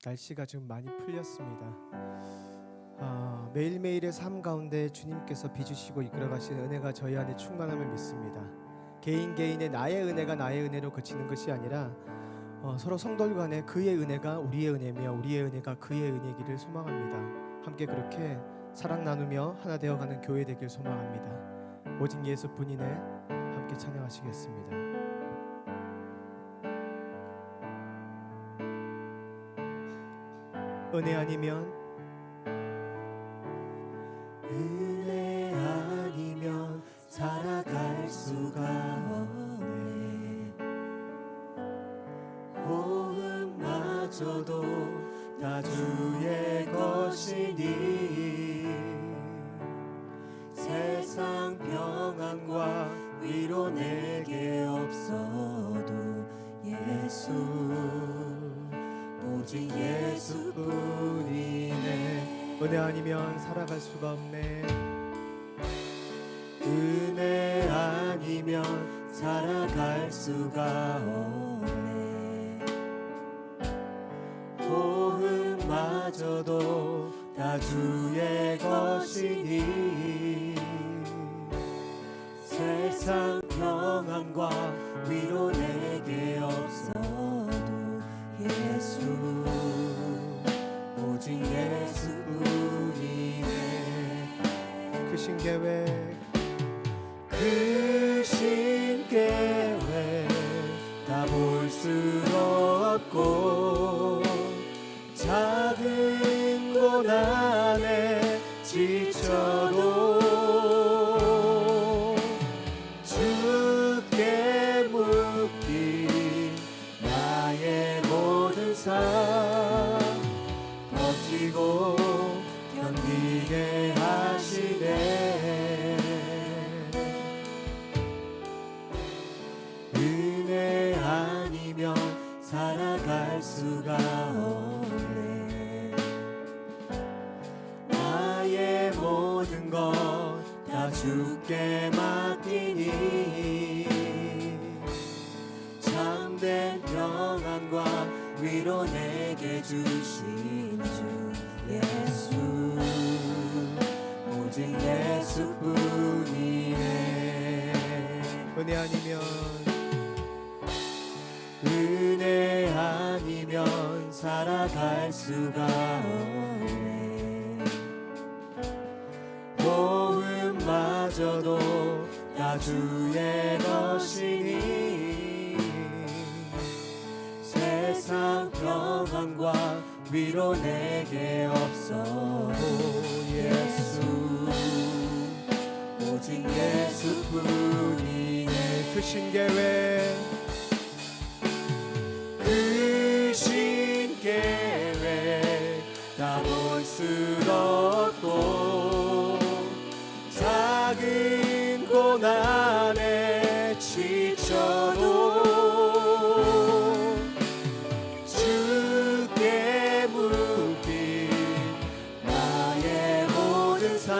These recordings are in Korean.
날씨가 지금 많이 풀렸습니다. 매일매일의 삶 가운데 주님께서 빚으시고 이끌어가시는 은혜가 저희 안에 충만함을 믿습니다. 개인의 나의 은혜가 나의 은혜로 그치는 것이 아니라 서로 성도들 간에 그의 은혜가 우리의 은혜며 우리의 은혜가 그의 은혜기를 소망합니다. 함께 그렇게 사랑 나누며 하나 되어가는 교회 되길 소망합니다. 오직 예수뿐이네. 함께 찬양하시겠습니다. 은혜 아니면 살아갈 수가 없네. 호흡마저도 다 주의 것이니 세상 평안과 위로 내게 없어도 예수 오직 예수뿐이네. 은혜 아니면 살아갈 수가 없네. 은혜 아니면 살아갈 수가 없네. 호흡마저도 다 주의 것이니 세상 평안과 위로 내게 없어도 예수 오직 예수뿐이네. 크신 계획 크신 계획 다 볼 수 없고 작은 고난에 지쳐도 주께 묶인 나의 모든 삶 버티고 견디게 하시네. 은혜 아니면 살아갈 수가 없네. 나의 모든 것 다 주께 맡기니 참된 평안과 위로 내게 주신 주 예수 오직 예수뿐이네. 은혜 아니면 은혜 아니면 살아갈 수가 없네. 호흡마저도 다 주의 것이니 세상 평안과 위로 내게 없어도 예수 오직 예수뿐이네. 크신 계획 크신 계획 다 볼 수 없고 작은 고난에 지쳐도 주께 묶인 나의 모든 삶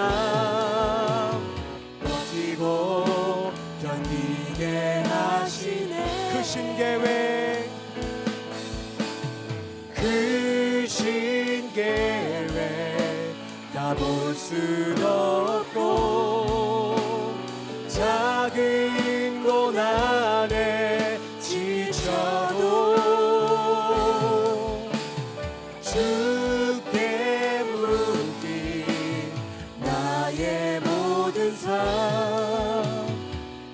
버티고 견디게 하시네. 크신 계획 크신 계획 다 볼 수 없고 작은 고난에 지쳐도 주께 묶인 나의 모든 삶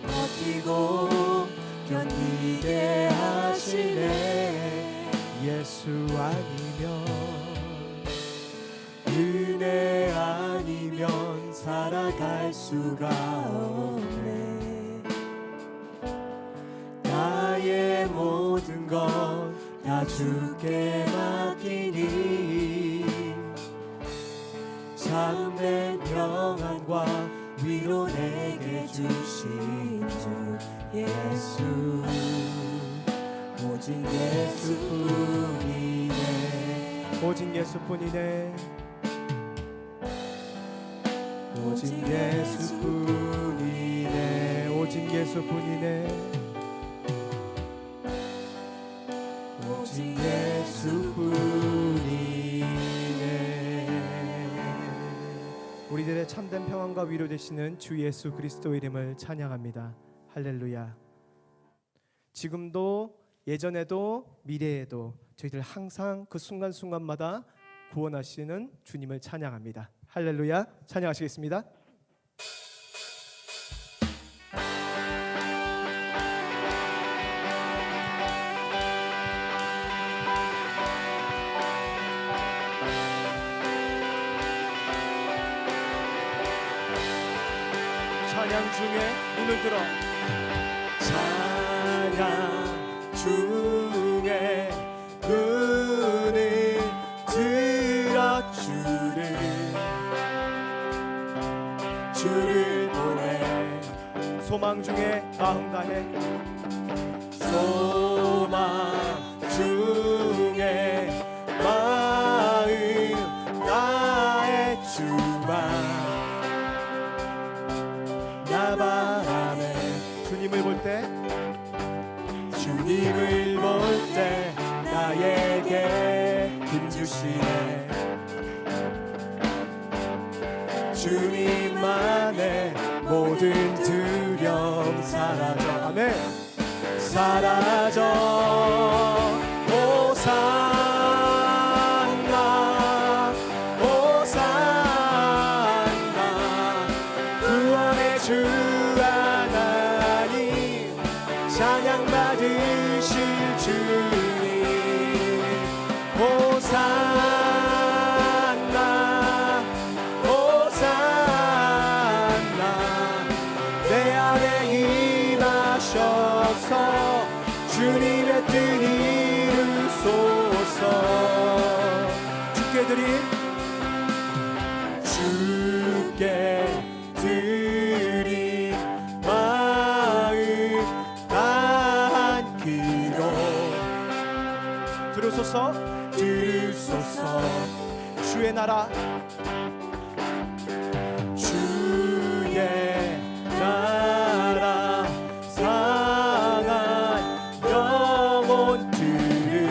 버티고 견디게 하시네. 예수 아니면 은혜 아니면 살아갈 수가 없네. 나의 모든 것 다 주께 맡기니 참된 평안과 위로 내게 주신 주 예수 오직 예수뿐이네. 오직 예수뿐이네. 오직 예수뿐이네. 오직 예수뿐이네. 오직 예수뿐이네. 우리들의 참된 평안과 위로 되시는 주 예수 그리스도 이름을 찬양합니다. 할렐루야. 지금도 예전에도 미래에도 저희들 항상 그 순간순간마다 구원하시는 주님을 찬양합니다. 할렐루야. 찬양하시겠습니다. 찬양 중에 눈을 들어 찬양 중에 눈을 들어 주를 보내 소망 중에 마음 다해 소망 중에 마음 나의 주만 나 바라네 주님을 볼 때 주님을 볼 때 나에게 힘주시네 주님만의 모든 두려움 사라져 아멘. 사라져 호산나 호산나 구원의 주 하나님 찬양 받으실 주님 호산나 호산나 내 안에 임하셔서 주님의 뜻 이루소서 주께 드린 마음 안기로 들으소서 들으소서 주의 나라 주의 나라 상한 영혼들을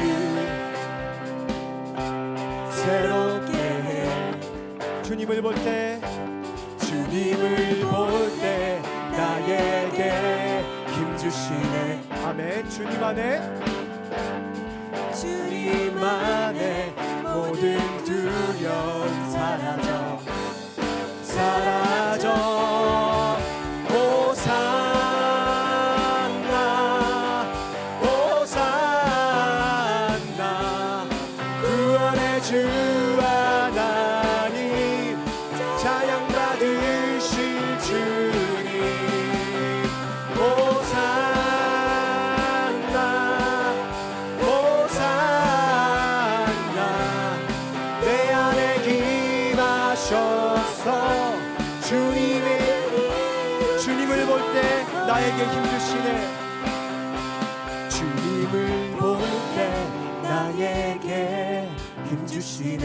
새롭게 해 주님을 볼 때 주님을 볼 때 나에게 힘주시네 아멘. 주님 안에 주님 안에 모든 두려움 사라져 사라져 호산나 호산나 구원의 주 하나님 찬양 받으실 주님 호산나 호산나 내 안에 임하셔서 주님을 볼 때 나에게 힘주시네 주님을 볼 때 나에게 힘주시네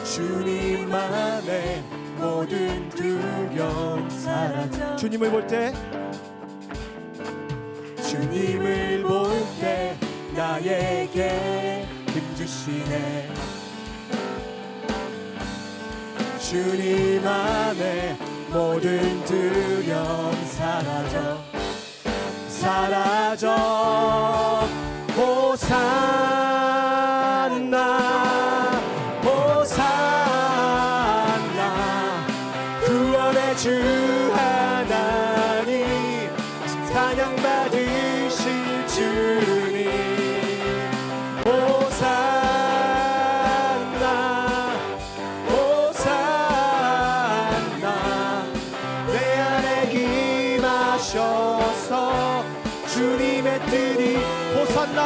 주님만의 모든 두려움 사라져 주님을 볼 때 주님을 볼 때 나에게 힘주시네 주님 안에 모든 두려움 사라져 사라져 호산나 호산나 구원의 주 하나님 찬양 받으실 주님 호산나 호산나 내 안에 임하셔서 주님의 뜻이 호산나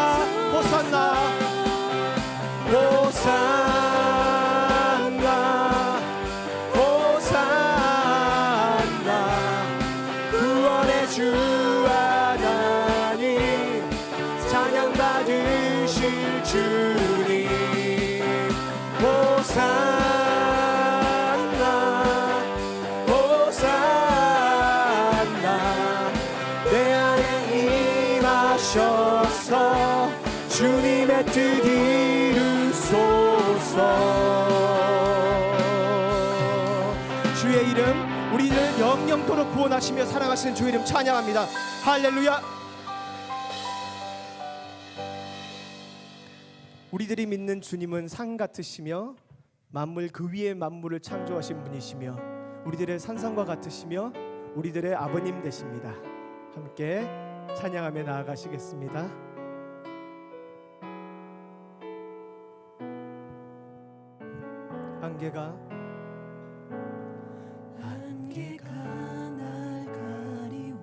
호산나 호산나 호산나 구원의 주 하나님 찬양 받으실 주님 호산나 호산나 내 안에 임하셔서 주님의 뜻 이루소서 영영토록 구원하시며 사랑하시는 주의 이름 찬양합니다. 할렐루야. 우리들이 믿는 주님은 산 같으시며 만물 그 위에 만물을 창조하신 분이시며 우리들의 산상과 같으시며 우리들의 아버님 되십니다. 함께 찬양하며 나아가시겠습니다. 안개가 날 가리워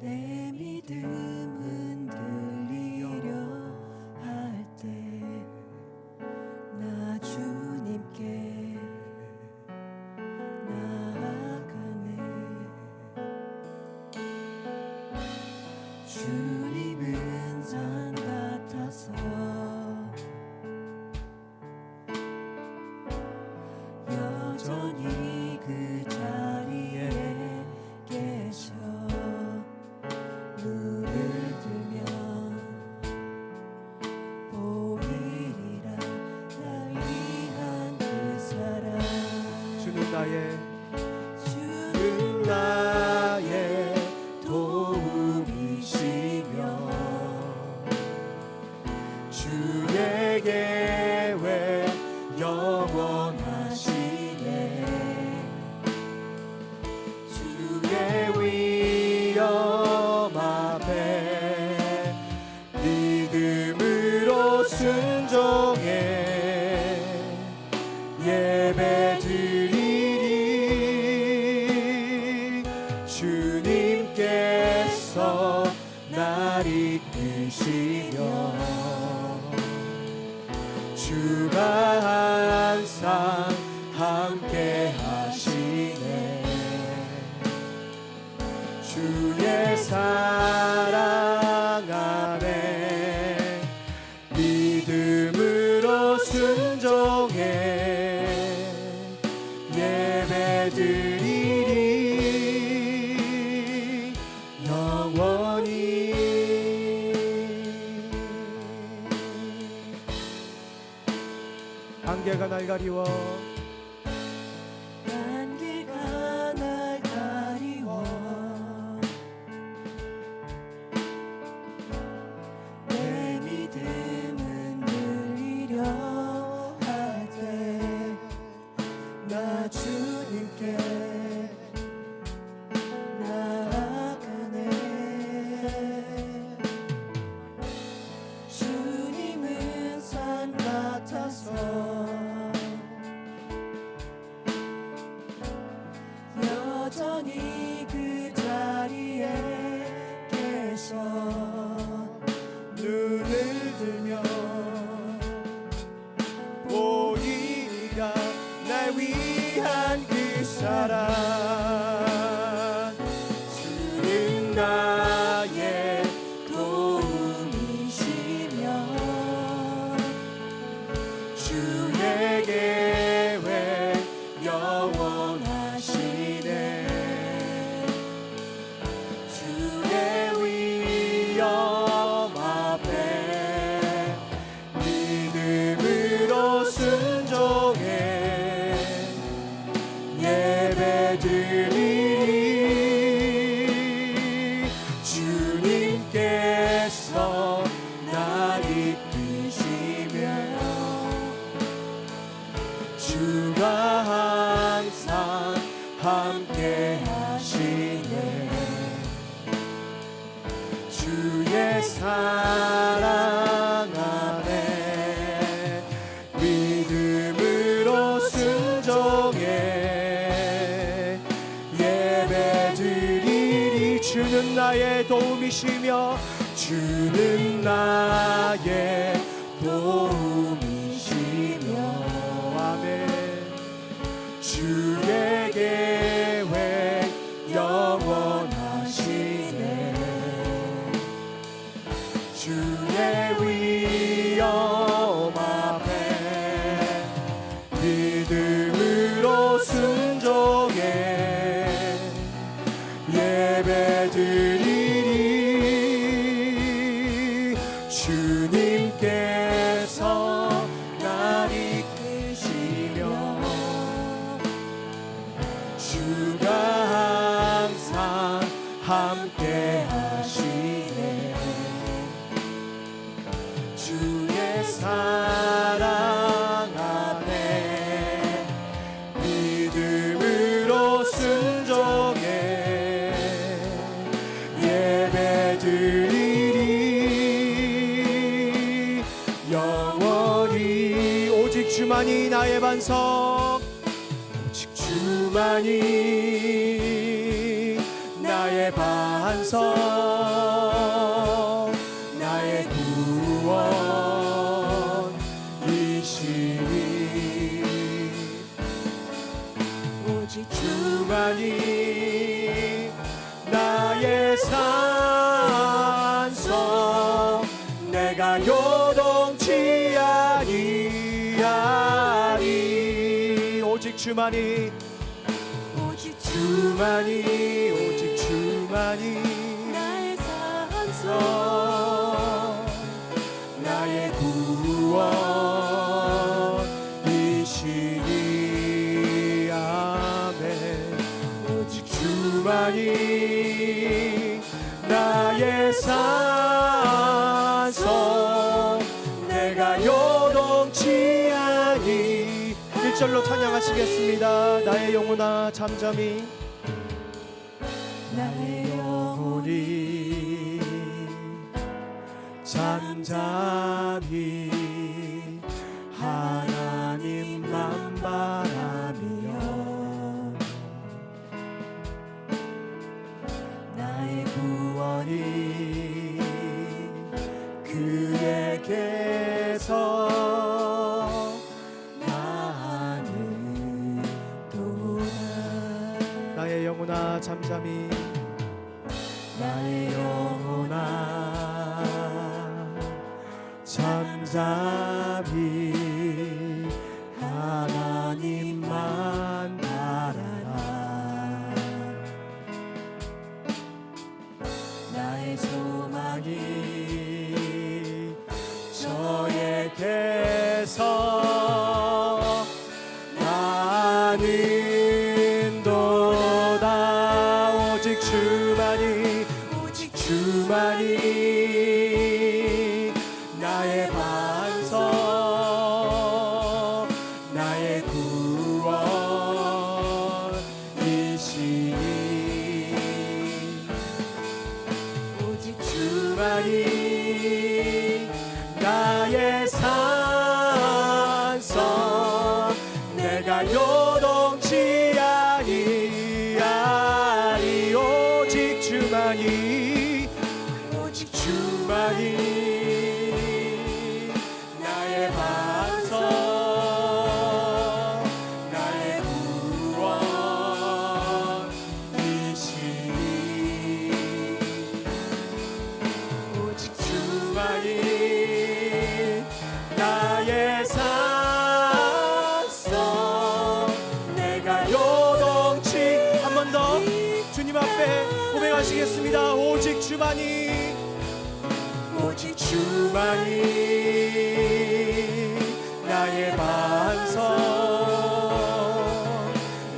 내 믿음 흔들리려 할 때 나 주님께 나아가네. 주님은 산 같아서 여전히 그 자리에 계셔. 눈을 들면 보이리라 날 위한 그 사랑. 주는 나의 주는 나의 도움이시며 주의 계획 영원하시네. 주의 위엄 앞에 믿음으로 순종해 예배드리리. 주님께서 날 이끄시며 주가 항상 함께 하시네. 주의 사랑 안에 믿음으로 순종해 예배드리리 영원히. 안개가 날 가리워 안개가 날 가리워 내 믿음은 늘리려 할 때 나 주님께 나아가네. 주님은 산 같아서 여전히 그 자리에 계셔. 눈을 들면 보이리라 날 위한 그 사랑. 주는 나의 도움이시며 주의 계획 영원하시네. 주의 위엄 앞에 믿음으로 순종해 예배드리리. 주님께서 날 이끄시며 주가 항상 함께 하시네. 주의 사랑 안에 믿음으로 순종해 예배드리리. 주는 나의 도움이시며 주는 나의 도움이시며 아멘. 주의 계획 영원하시네. 주의 위엄 앞에 믿음으로 순종해 예배드리리. 주님께서 주가 항상 함께 하시네. 주의 사랑 안에 믿음으로 순종해 예배드리리. 영원히 오직 주만이 나의 반석, 오직 주만이 나의 반석, 나의 구원이시니. 오직 주만이 나의 산소, 내가 요동치 아니하리. 오직 주만이, 오직 주만이, 오직 주만이 나의 산소, 나의 구원이시니. 아멘. 오직 주만이 나의 산소, 내가 요동치 아니. 1절로 찬양하시겠습니다. 나의 영혼아 잠잠히, 나의 영혼이 잠잠히 하나님만 바라며 나의 구원이 그에게서 나는도다. 나의 영혼아 잠잠히, 나의 영혼아 잠잠히 하나님만 바라라. 나의 소망이 저에게서 나는도다. 오직 주만이, 오직 주만이 나의 반석, 나의 구원이시니. 오직 주만이 나의 산석, 내가 요동치 아니하리. 오직 주만이, 오직 주만이 나의 반석, 나의 구원이시니. 오직 주만이 나의 산소, 내가 요동치. 한 번 더 주님 앞에 고백하시겠습니다. 오직 주만이, 오직 주만이 나의 반석,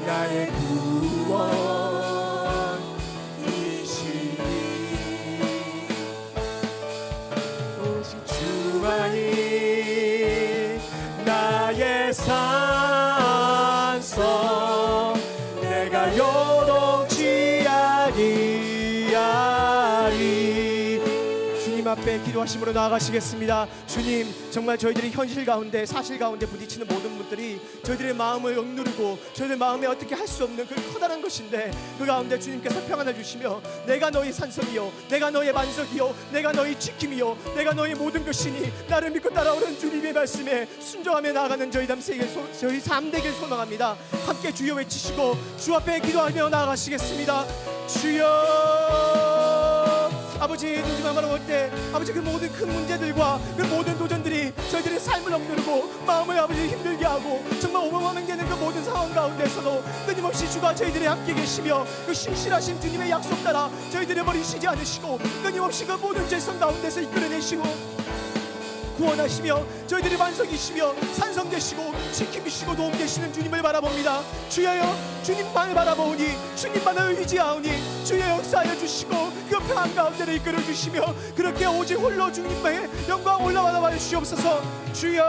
나의 구원이시니. 오직 주만이 나의 산소, 내가 요동치 아니하리. 주님 앞에 기도하심으로 나아가시겠습니다. 주님, 정말 저희들이 현실 가운데, 사실 가운데 부딪히는 모든 분들이 저희들의 마음을 억누르고 저희들 마음에 어떻게 할 수 없는 그 커다란 것인데, 그 가운데 주님께서 평안을 주시며 내가 너희 산성이요, 내가 너의 반석이요, 내가 너희 지킴이요, 내가 너희 모든 것이니 나를 믿고 따라오는 주님의 말씀에 순종하며 나아가는 저희 삶 되길 소망합니다. 함께 주여 외치시고 주 앞에 기도하며 나아가시겠습니다. 주여. 아버지, 누구나 바라볼 때 아버지 그 모든 큰 문제들과 그 모든 도전들이 저희들의 삶을 억누르고 마음을 아버지 힘들게 하고 정말 오버워밍되는 그 모든 상황 가운데서도 끊임없이 주가 저희들이 함께 계시며 그 신실하신 주님의 약속 따라 저희들의 버리시지 않으시고 끊임없이 그 모든 죄성 가운데서 이끌어내시고 구원하시며 저희들이 반석이시며 산성되시고 지킴이시고 도움 되시는 주님을 바라봅니다. 주여여, 주님만을 바라보니 주님만을 의지하오니 주여 역사하여 주시고 그 평안 가운데를 이끌어 주시며 그렇게 오직 홀로 주님의 영광 올라받아 주시옵소서. 주여,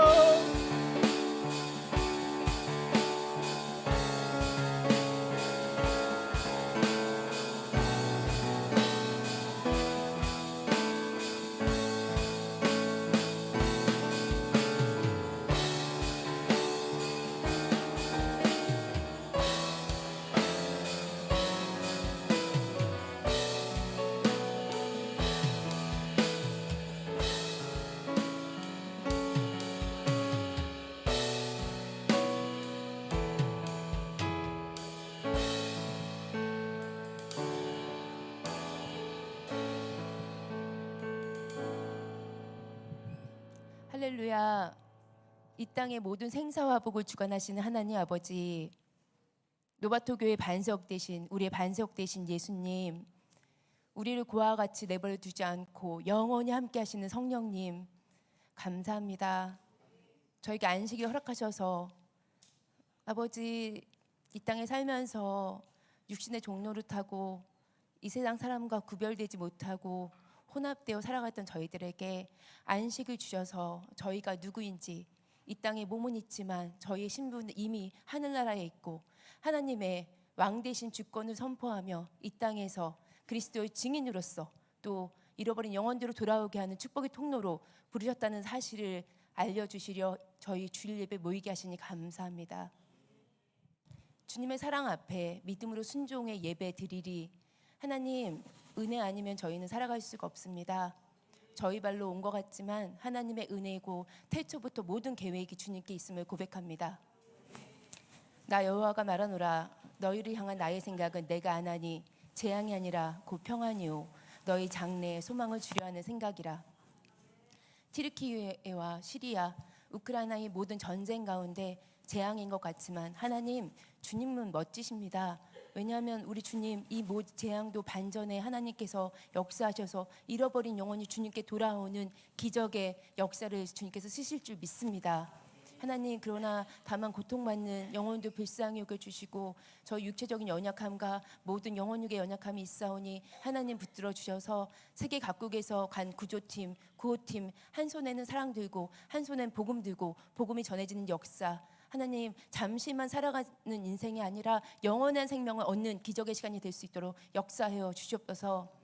할렐루야. 이 땅의 모든 생사화복을 주관하시는 하나님 아버지, 노바토 교회 반석 되신 우리의 반석 되신 예수님, 우리를 고와 같이 내버려 두지 않고 영원히 함께 하시는 성령님, 감사합니다. 저에게 안식을 허락하셔서 아버지, 이 땅에 살면서 육신의 종로를 타고 이 세상 사람과 구별되지 못하고 혼합되어 살아갔던 저희들에게 안식을 주셔서 저희가 누구인지, 이 땅에 몸은 있지만 저희의 신분은 이미 하늘나라에 있고 하나님의 왕 되신 주권을 선포하며 이 땅에서 그리스도의 증인으로서 또 잃어버린 영혼들을 돌아오게 하는 축복의 통로로 부르셨다는 사실을 알려주시려 저희 주일 예배 모이게 하시니 감사합니다. 주님의 사랑 앞에 믿음으로 순종의 예배 드리리. 하나님, 은혜 아니면 저희는 살아갈 수가 없습니다. 저희 발로 온 것 같지만 하나님의 은혜고 태초부터 모든 계획이 주님께 있음을 고백합니다. 나 여호와가 말하노라. 너희를 향한 나의 생각은 내가 안하니 재앙이 아니라 곧 평안이요 너희 장래에 소망을 주려 하는 생각이라. 튀르키예와 시리아, 우크라이나의 모든 전쟁 가운데 재앙인 것 같지만 하나님, 주님은 멋지십니다. 왜냐하면 우리 주님 이 재앙도 반전에 하나님께서 역사하셔서 잃어버린 영혼이 주님께 돌아오는 기적의 역사를 주님께서 쓰실 줄 믿습니다. 하나님, 그러나 다만 고통받는 영혼도 불쌍히 여겨주시고 저 육체적인 연약함과 모든 영혼육의 연약함이 있사오니 하나님 붙들어 주셔서 세계 각국에서 간 구조팀, 구호팀, 한 손에는 사랑 들고 한 손엔 복음 들고 복음이 전해지는 역사, 하나님 잠시만 살아가는 인생이 아니라 영원한 생명을 얻는 기적의 시간이 될 수 있도록 역사하여 주시옵소서.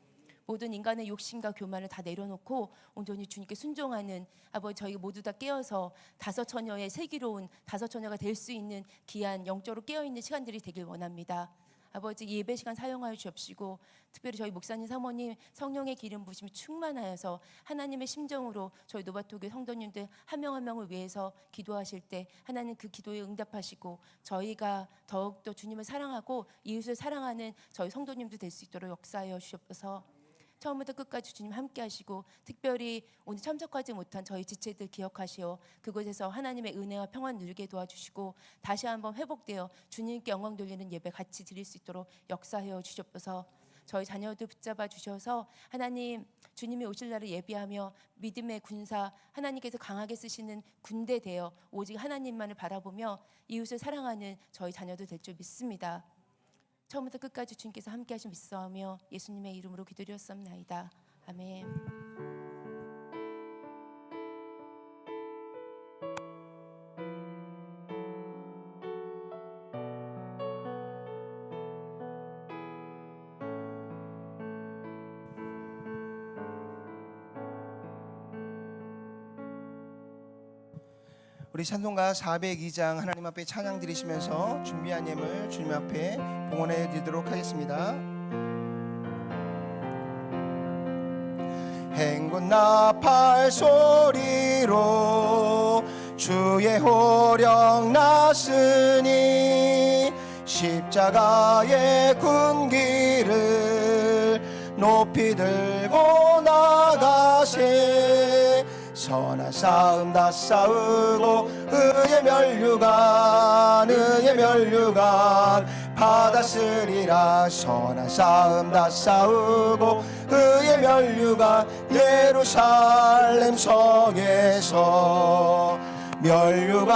모든 인간의 욕심과 교만을 다 내려놓고 온전히 주님께 순종하는 아버지, 저희 모두 다 깨어서 다섯 처녀의 슬기로운 다섯 처녀가 될 수 있는 귀한 영적으로 깨어있는 시간들이 되길 원합니다. 아버지, 예배 시간 사용하여 주옵시고 특별히 저희 목사님 사모님 성령의 기름 부심이 충만하여서 하나님의 심정으로 저희 노바토교 성도님들 한 명 한 명을 위해서 기도하실 때 하나님 그 기도에 응답하시고 저희가 더욱더 주님을 사랑하고 이웃을 사랑하는 저희 성도님들 될 수 있도록 역사하여 주옵소서. 처음부터 끝까지 주님 함께 하시고 특별히 오늘 참석하지 못한 저희 지체들 기억하시어 그곳에서 하나님의 은혜와 평안 누리게 도와주시고 다시 한번 회복되어 주님께 영광 돌리는 예배 같이 드릴 수 있도록 역사하여 주시옵소서. 저희 자녀들 붙잡아 주셔서 하나님, 주님이 오실 날을 예비하며 믿음의 군사, 하나님께서 강하게 쓰시는 군대 되어 오직 하나님만을 바라보며 이웃을 사랑하는 저희 자녀들 될 줄 믿습니다. 처음부터 끝까지 주님께서 함께 하신 믿사오며 예수님의 이름으로 기도드렸사옵나이다. 아멘. 우리 찬송가 402장 하나님 앞에 찬양 드리시면서 준비한 예물 주님 앞에 봉헌해 드리도록 하겠습니다. 행군 나팔 소리로 주의 호령 났으니 십자가의 군기를 높이 들고 나가세. 선한 싸움 다 싸우고 의의 면류관 받았으리라. 선한 싸움 다 싸우고 그의 면류관 예루살렘 성에서 면류관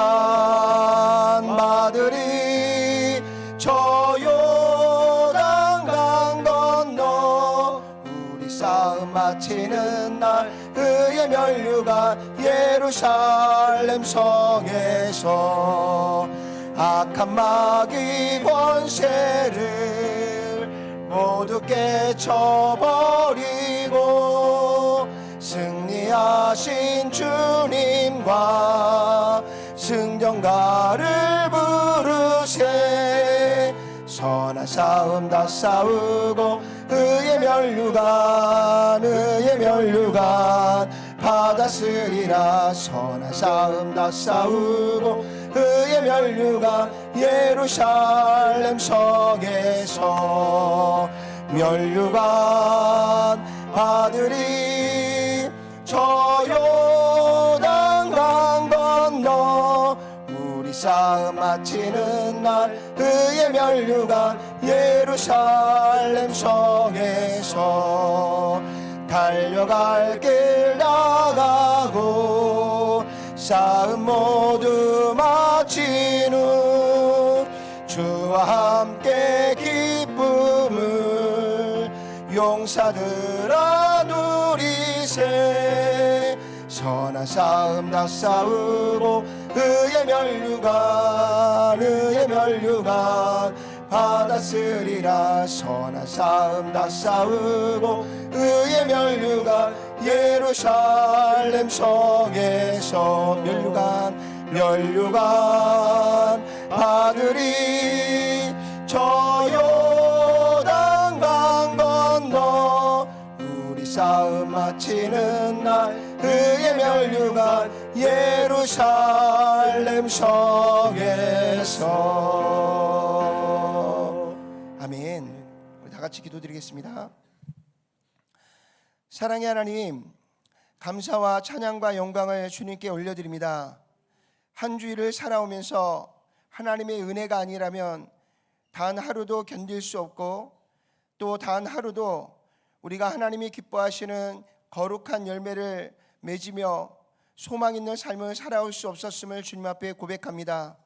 받으리. 저 요단강 건너 우리 싸움 마치는 날 그의 면류관 예루살렘 성에서 악한 마귀 권세를 모두 깨쳐버리고 승리하신 주님과 승전가를 부르세. 선한 싸움 다 싸우고 의의 면류관 받았으리라. 선한 싸움 다 싸우고 의의 면류관 예루살렘 성에서 면류관 받으리. 저 요단강 건너 우리 싸움 마치는 날 의의 면류관 예루살렘 성에서 달려갈 길 나가고 싸움 모두 마친 후 주와 함께 기쁨을 용사들아 누리세. 선한 싸움 다 싸우고 의의 면류관 받았으리라. 선한 싸움 다 싸우고 의의 면류관 예루살렘 성에서 면류관 받으리. 저 요단강 건너 우리 싸움 마치는 날 의의 면류관 예루살렘 성에서. 아멘. 우리 다 같이 기도드리겠습니다. 사랑의 하나님, 감사와 찬양과 영광을 주님께 올려드립니다. 한 주일을 살아오면서 하나님의 은혜가 아니라면 단 하루도 견딜 수 없고 또 단 하루도 우리가 하나님이 기뻐하시는 거룩한 열매를 맺으며 소망 있는 삶을 살아올 수 없었음을 주님 앞에 고백합니다.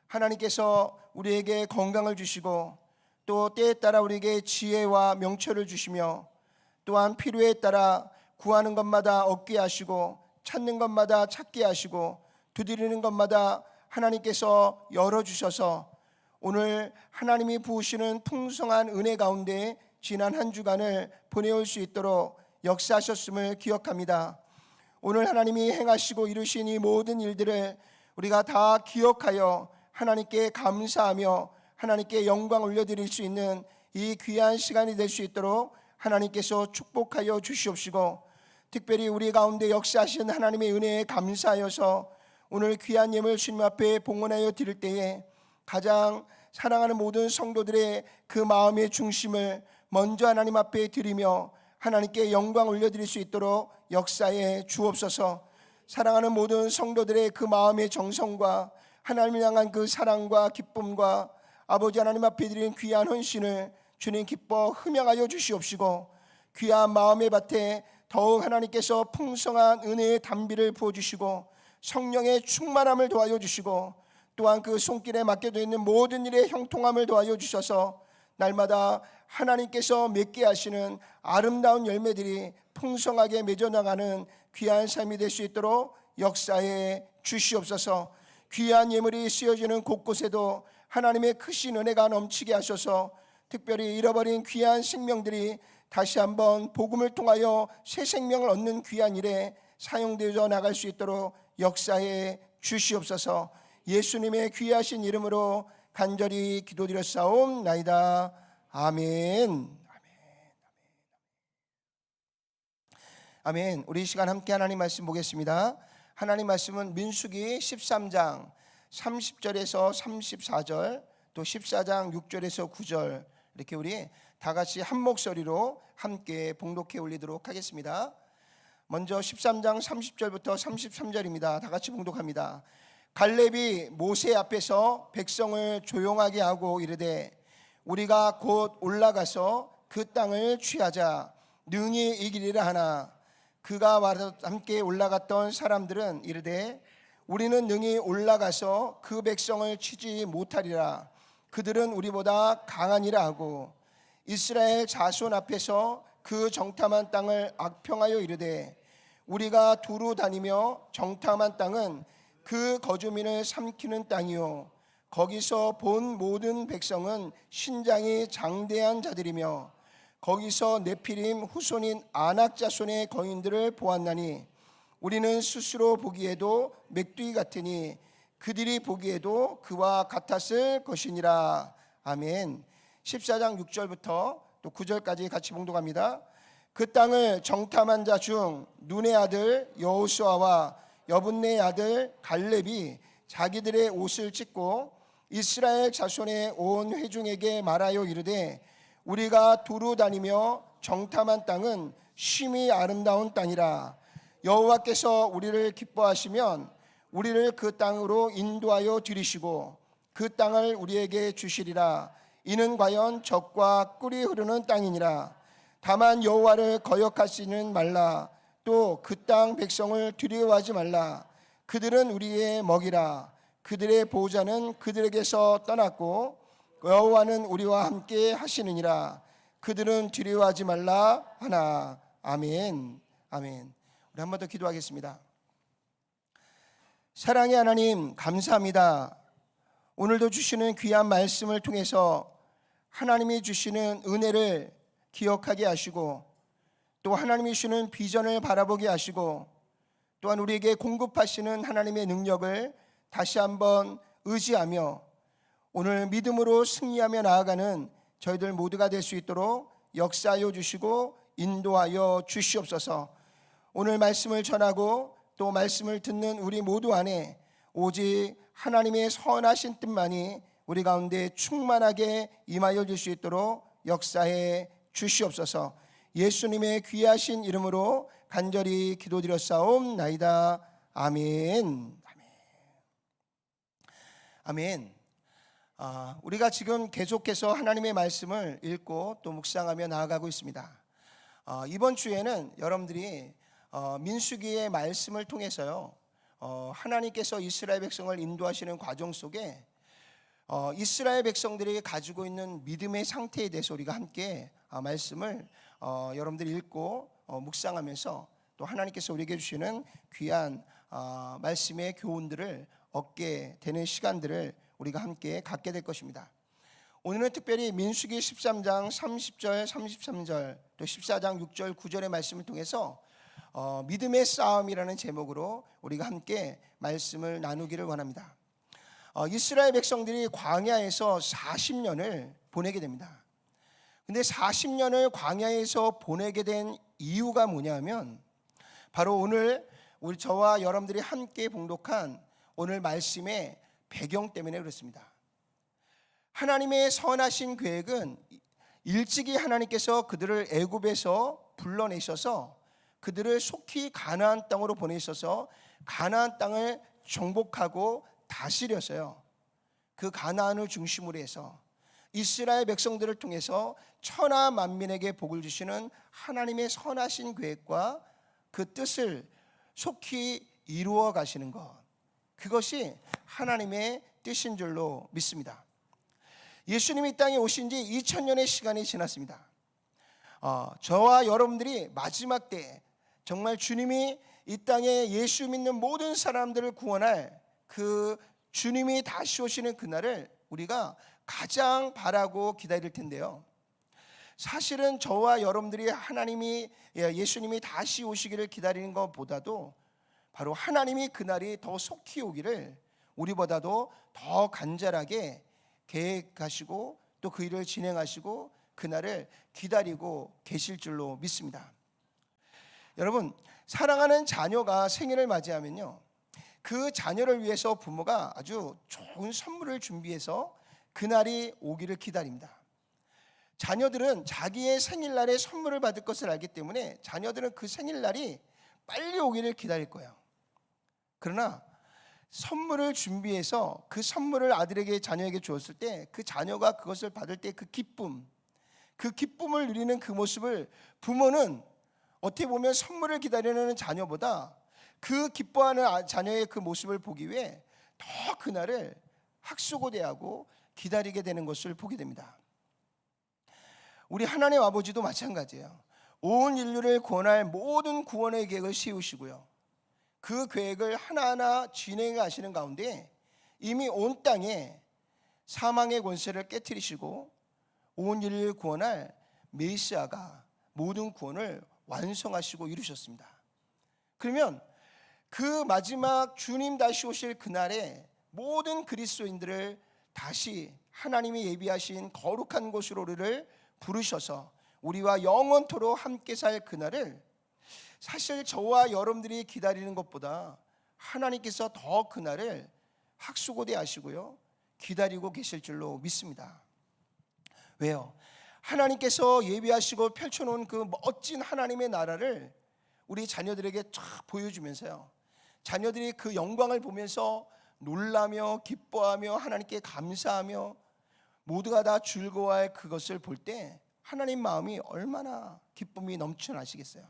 하나님께서 우리에게 건강을 주시고 또 때에 따라 우리에게 지혜와 명철을 주시며 또한 필요에 따라 구하는 것마다 얻게 하시고 찾는 것마다 찾게 하시고 두드리는 것마다 하나님께서 열어주셔서 오늘 하나님이 부으시는 풍성한 은혜 가운데 지난 한 주간을 보내올 수 있도록 역사하셨음을 기억합니다. 오늘 하나님이 행하시고 이루신 이 모든 일들을 우리가 다 기억하여 하나님께 감사하며 하나님께 영광 올려드릴 수 있는 이 귀한 시간이 될 수 있도록 하나님께서 축복하여 주시옵시고, 특별히 우리 가운데 역사하신 하나님의 은혜에 감사하여서 오늘 귀한 예물 주님 앞에 봉헌하여 드릴 때에 가장 사랑하는 모든 성도들의 그 마음의 중심을 먼저 하나님 앞에 드리며 하나님께 영광 올려드릴 수 있도록 역사에 주옵소서. 사랑하는 모든 성도들의 그 마음의 정성과 하나님을 향한 그 사랑과 기쁨과 아버지 하나님 앞에 드리는 귀한 헌신을 주님 기뻐 흠양하여 주시옵시고, 귀한 마음의 밭에 더욱 하나님께서 풍성한 은혜의 단비를 부어주시고 성령의 충만함을 도와여 주시고 또한 그 손길에 맡겨져 있는 모든 일에 형통함을 도와여 주셔서 날마다 하나님께서 맺게 하시는 아름다운 열매들이 풍성하게 맺어나가는 귀한 삶이 될 수 있도록 역사해 주시옵소서. 귀한 예물이 쓰여지는 곳곳에도 하나님의 크신 은혜가 넘치게 하셔서 특별히 잃어버린 귀한 생명들이 다시 한번 복음을 통하여 새 생명을 얻는 귀한 일에 사용되어 나갈 수 있도록 역사해 주시옵소서. 예수님의 귀하신 이름으로 간절히 기도드렸사옵나이다. 아멘. 아멘. 우리 이 시간 함께 하나님 말씀 보겠습니다. 하나님 말씀은 민수기 13장 30절에서 34절, 또 14장 6절에서 9절, 이렇게 우리 다 같이 한 목소리로 함께 봉독해 올리도록 하겠습니다. 먼저 13장 30절부터 33절입니다. 다 같이 봉독합니다. 갈렙이 모세 앞에서 백성을 조용하게 하고 이르되 우리가 곧 올라가서 그 땅을 취하자 능히 이기리라 하나 그가 와서 함께 올라갔던 사람들은 이르되 우리는 능히 올라가서 그 백성을 치지 못하리라 그들은 우리보다 강하니라 하고 이스라엘 자손 앞에서 그 정탐한 땅을 악평하여 이르되 우리가 두루 다니며 정탐한 땅은 그 거주민을 삼키는 땅이요 거기서 본 모든 백성은 신장이 장대한 자들이며 거기서 네피림 후손인 아낙 자손의 거인들을 보았나니 우리는 스스로 보기에도 맥두기 같으니 그들이 보기에도 그와 같았을 것이니라. 아멘. 14장 6절부터 또 9절까지 같이 봉독합니다. 그 땅을 정탐한 자 중 눈의 아들 여호수아와 여분네의 아들 갈렙이 자기들의 옷을 찢고 이스라엘 자손의 온 회중에게 말하여 이르되 우리가 두루 다니며 정탐한 땅은 심히 아름다운 땅이라 여호와께서 우리를 기뻐하시면 우리를 그 땅으로 인도하여 들이시고 그 땅을 우리에게 주시리라. 이는 과연 젖과 꿀이 흐르는 땅이니라. 다만 여호와를 거역하지는 말라. 또 그 땅 백성을 두려워하지 말라. 그들은 우리의 먹이라. 그들의 보호자는 그들에게서 떠났고 여호와는 우리와 함께 하시느니라. 그들은 두려워하지 말라 하나. 아멘. 아멘. 우리 한 번 더 기도하겠습니다. 사랑의 하나님 감사합니다. 오늘도 주시는 귀한 말씀을 통해서 하나님이 주시는 은혜를 기억하게 하시고 또 하나님이 주시는 비전을 바라보게 하시고 또한 우리에게 공급하시는 하나님의 능력을 다시 한번 의지하며 오늘 믿음으로 승리하며 나아가는 저희들 모두가 될 수 있도록 역사하여 주시고 인도하여 주시옵소서. 오늘 말씀을 전하고 또 말씀을 듣는 우리 모두 안에 오직 하나님의 선하신 뜻만이 우리 가운데 충만하게 임하여 줄 수 있도록 역사해 주시옵소서. 예수님의 귀하신 이름으로 간절히 기도드렸사옵나이다. 아멘. 아멘. 우리가 지금 계속해서 하나님의 말씀을 읽고 또 묵상하며 나아가고 있습니다. 이번 주에는 여러분들이 민수기의 말씀을 통해서요, 하나님께서 이스라엘 백성을 인도하시는 과정 속에 이스라엘 백성들이 가지고 있는 믿음의 상태에 대해서 우리가 함께 말씀을 여러분들이 읽고 묵상하면서 또 하나님께서 우리에게 주시는 귀한 말씀의 교훈들을 얻게 되는 시간들을 우리가 함께 갖게 될 것입니다. 오늘은 특별히 민수기 13장 30절 33절 또 14장 6절 9절의 말씀을 통해서 믿음의 싸움이라는 제목으로 우리가 함께 말씀을 나누기를 원합니다. 이스라엘 백성들이 광야에서 40년을 보내게 됩니다. 근데 40년을 광야에서 보내게 된 이유가 뭐냐면 바로 오늘 우리 저와 여러분들이 함께 봉독한 오늘 말씀의 배경 때문에 그렇습니다. 하나님의 선하신 계획은 일찍이 하나님께서 그들을 애굽에서 불러내셔서 그들을 속히 가나안 땅으로 보내셔서 가나안 땅을 정복하고 다스렸어요. 그 가나안을 중심으로 해서 이스라엘 백성들을 통해서 천하 만민에게 복을 주시는 하나님의 선하신 계획과 그 뜻을 속히 이루어 가시는 것, 그것이 하나님의 뜻인 줄로 믿습니다. 예수님이 이 땅에 오신 지 2000년의 시간이 지났습니다. 저와 여러분들이 마지막 때 정말 주님이 이 땅에 예수 믿는 모든 사람들을 구원할 그 주님이 다시 오시는 그날을 우리가 가장 바라고 기다릴 텐데요. 사실은 저와 여러분들이 예수님이 다시 오시기를 기다리는 것보다도 바로 하나님이 그날이 더 속히 오기를 우리보다도 더 간절하게 계획하시고 또 그 일을 진행하시고 그날을 기다리고 계실 줄로 믿습니다. 여러분, 사랑하는 자녀가 생일을 맞이하면요, 그 자녀를 위해서 부모가 아주 좋은 선물을 준비해서 그날이 오기를 기다립니다. 자녀들은 자기의 생일날에 선물을 받을 것을 알기 때문에 자녀들은 그 생일날이 빨리 오기를 기다릴 거예요. 그러나 선물을 준비해서 그 선물을 아들에게 자녀에게 주었을 때 그 자녀가 그것을 받을 때 그 기쁨을 누리는 그 모습을 부모는 어떻게 보면 선물을 기다리는 자녀보다 그 기뻐하는 자녀의 그 모습을 보기 위해 더 그날을 학수고대하고 기다리게 되는 것을 보게 됩니다. 우리 하나님 아버지도 마찬가지예요. 온 인류를 구원할 모든 구원의 계획을 세우시고요, 그 계획을 하나하나 진행하시는 가운데 이미 온 땅에 사망의 권세를 깨뜨리시고 온 인류를 구원할 메시아가 모든 구원을 완성하시고 이루셨습니다. 그러면 그 마지막 주님 다시 오실 그날에 모든 그리스도인들을 다시 하나님이 예비하신 거룩한 곳으로 우리를 부르셔서 우리와 영원토록 함께 살 그날을 사실 저와 여러분들이 기다리는 것보다 하나님께서 더 그날을 학수고대하시고요, 기다리고 계실 줄로 믿습니다. 왜요? 하나님께서 예비하시고 펼쳐놓은 그 멋진 하나님의 나라를 우리 자녀들에게 쫙 보여주면서요, 자녀들이 그 영광을 보면서 놀라며 기뻐하며 하나님께 감사하며 모두가 다 즐거워할 그것을 볼 때 하나님 마음이 얼마나 기쁨이 넘쳐나시겠어요.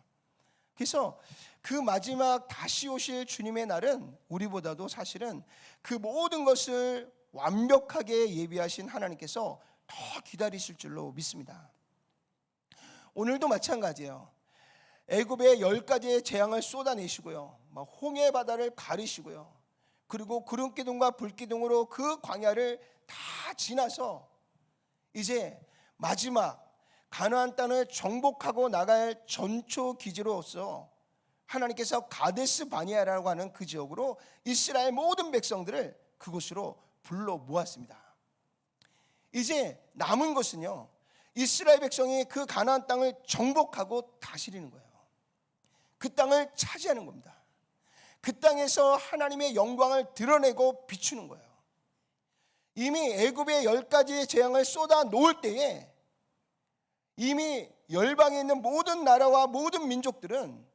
그래서 그 마지막 다시 오실 주님의 날은 우리보다도 사실은 그 모든 것을 완벽하게 예비하신 하나님께서 더 기다리실 줄로 믿습니다. 오늘도 마찬가지예요. 애굽에 10가지의 재앙을 쏟아내시고요, 홍해 바다를 가르시고요, 그리고 구름기둥과 불기둥으로 그 광야를 다 지나서 이제 마지막 가나안 땅을 정복하고 나갈 전초 기지로서 하나님께서 가데스 바니아라고 하는 그 지역으로 이스라엘 모든 백성들을 그곳으로 불러 모았습니다. 이제 남은 것은요, 이스라엘 백성이 그 가나안 땅을 정복하고 다스리는 거예요. 그 땅을 차지하는 겁니다. 그 땅에서 하나님의 영광을 드러내고 비추는 거예요. 이미 애굽의 10가지의 재앙을 쏟아 놓을 때에 이미 열방에 있는 모든 나라와 모든 민족들은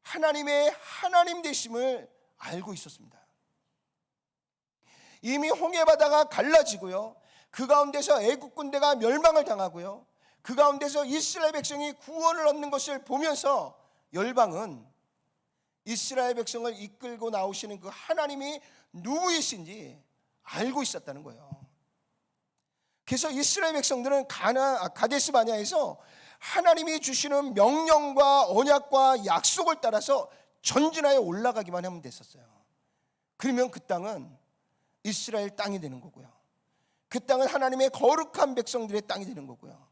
하나님의 하나님 되심을 알고 있었습니다. 이미 홍해 바다가 갈라지고요, 그 가운데서 애굽 군대가 멸망을 당하고요, 그 가운데서 이스라엘 백성이 구원을 얻는 것을 보면서 열방은 이스라엘 백성을 이끌고 나오시는 그 하나님이 누구이신지 알고 있었다는 거예요. 그래서 이스라엘 백성들은 가데스 바네아에서 하나님이 주시는 명령과 언약과 약속을 따라서 전진하여 올라가기만 하면 됐었어요. 그러면 그 땅은 이스라엘 땅이 되는 거고요, 그 땅은 하나님의 거룩한 백성들의 땅이 되는 거고요,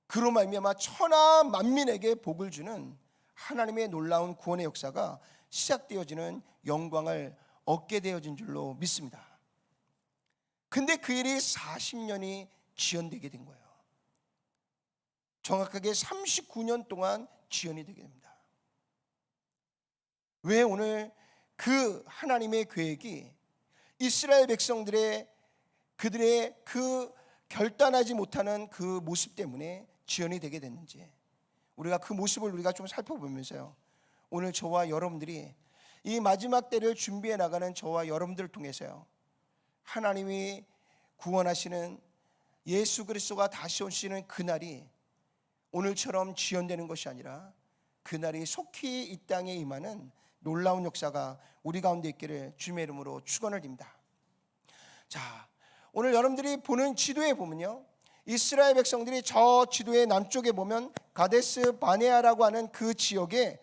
그로 말미암아 천하 만민에게 복을 주는 하나님의 놀라운 구원의 역사가 시작되어지는 영광을 얻게 되어진 줄로 믿습니다. 근데 그 일이 40년이 지연되게 된 거예요. 정확하게 39년 동안 지연이 되게 됩니다. 왜 오늘 그 하나님의 계획이 이스라엘 백성들의 그들의 그 결단하지 못하는 그 모습 때문에 지연이 되게 됐는지, 우리가 그 모습을 우리가 좀 살펴보면서요, 오늘 저와 여러분들이 이 마지막 때를 준비해 나가는 저와 여러분들을 통해서요, 하나님이 구원하시는 예수 그리스도가 다시 오시는 그날이 오늘처럼 지연되는 것이 아니라 그날이 속히 이 땅에 임하는 놀라운 역사가 우리 가운데 있기를 주님의 이름으로 축원을 드립니다. 자, 오늘 여러분들이 보는 지도에 보면요, 이스라엘 백성들이 저 지도의 남쪽에 보면 가데스 바네아라고 하는 그 지역에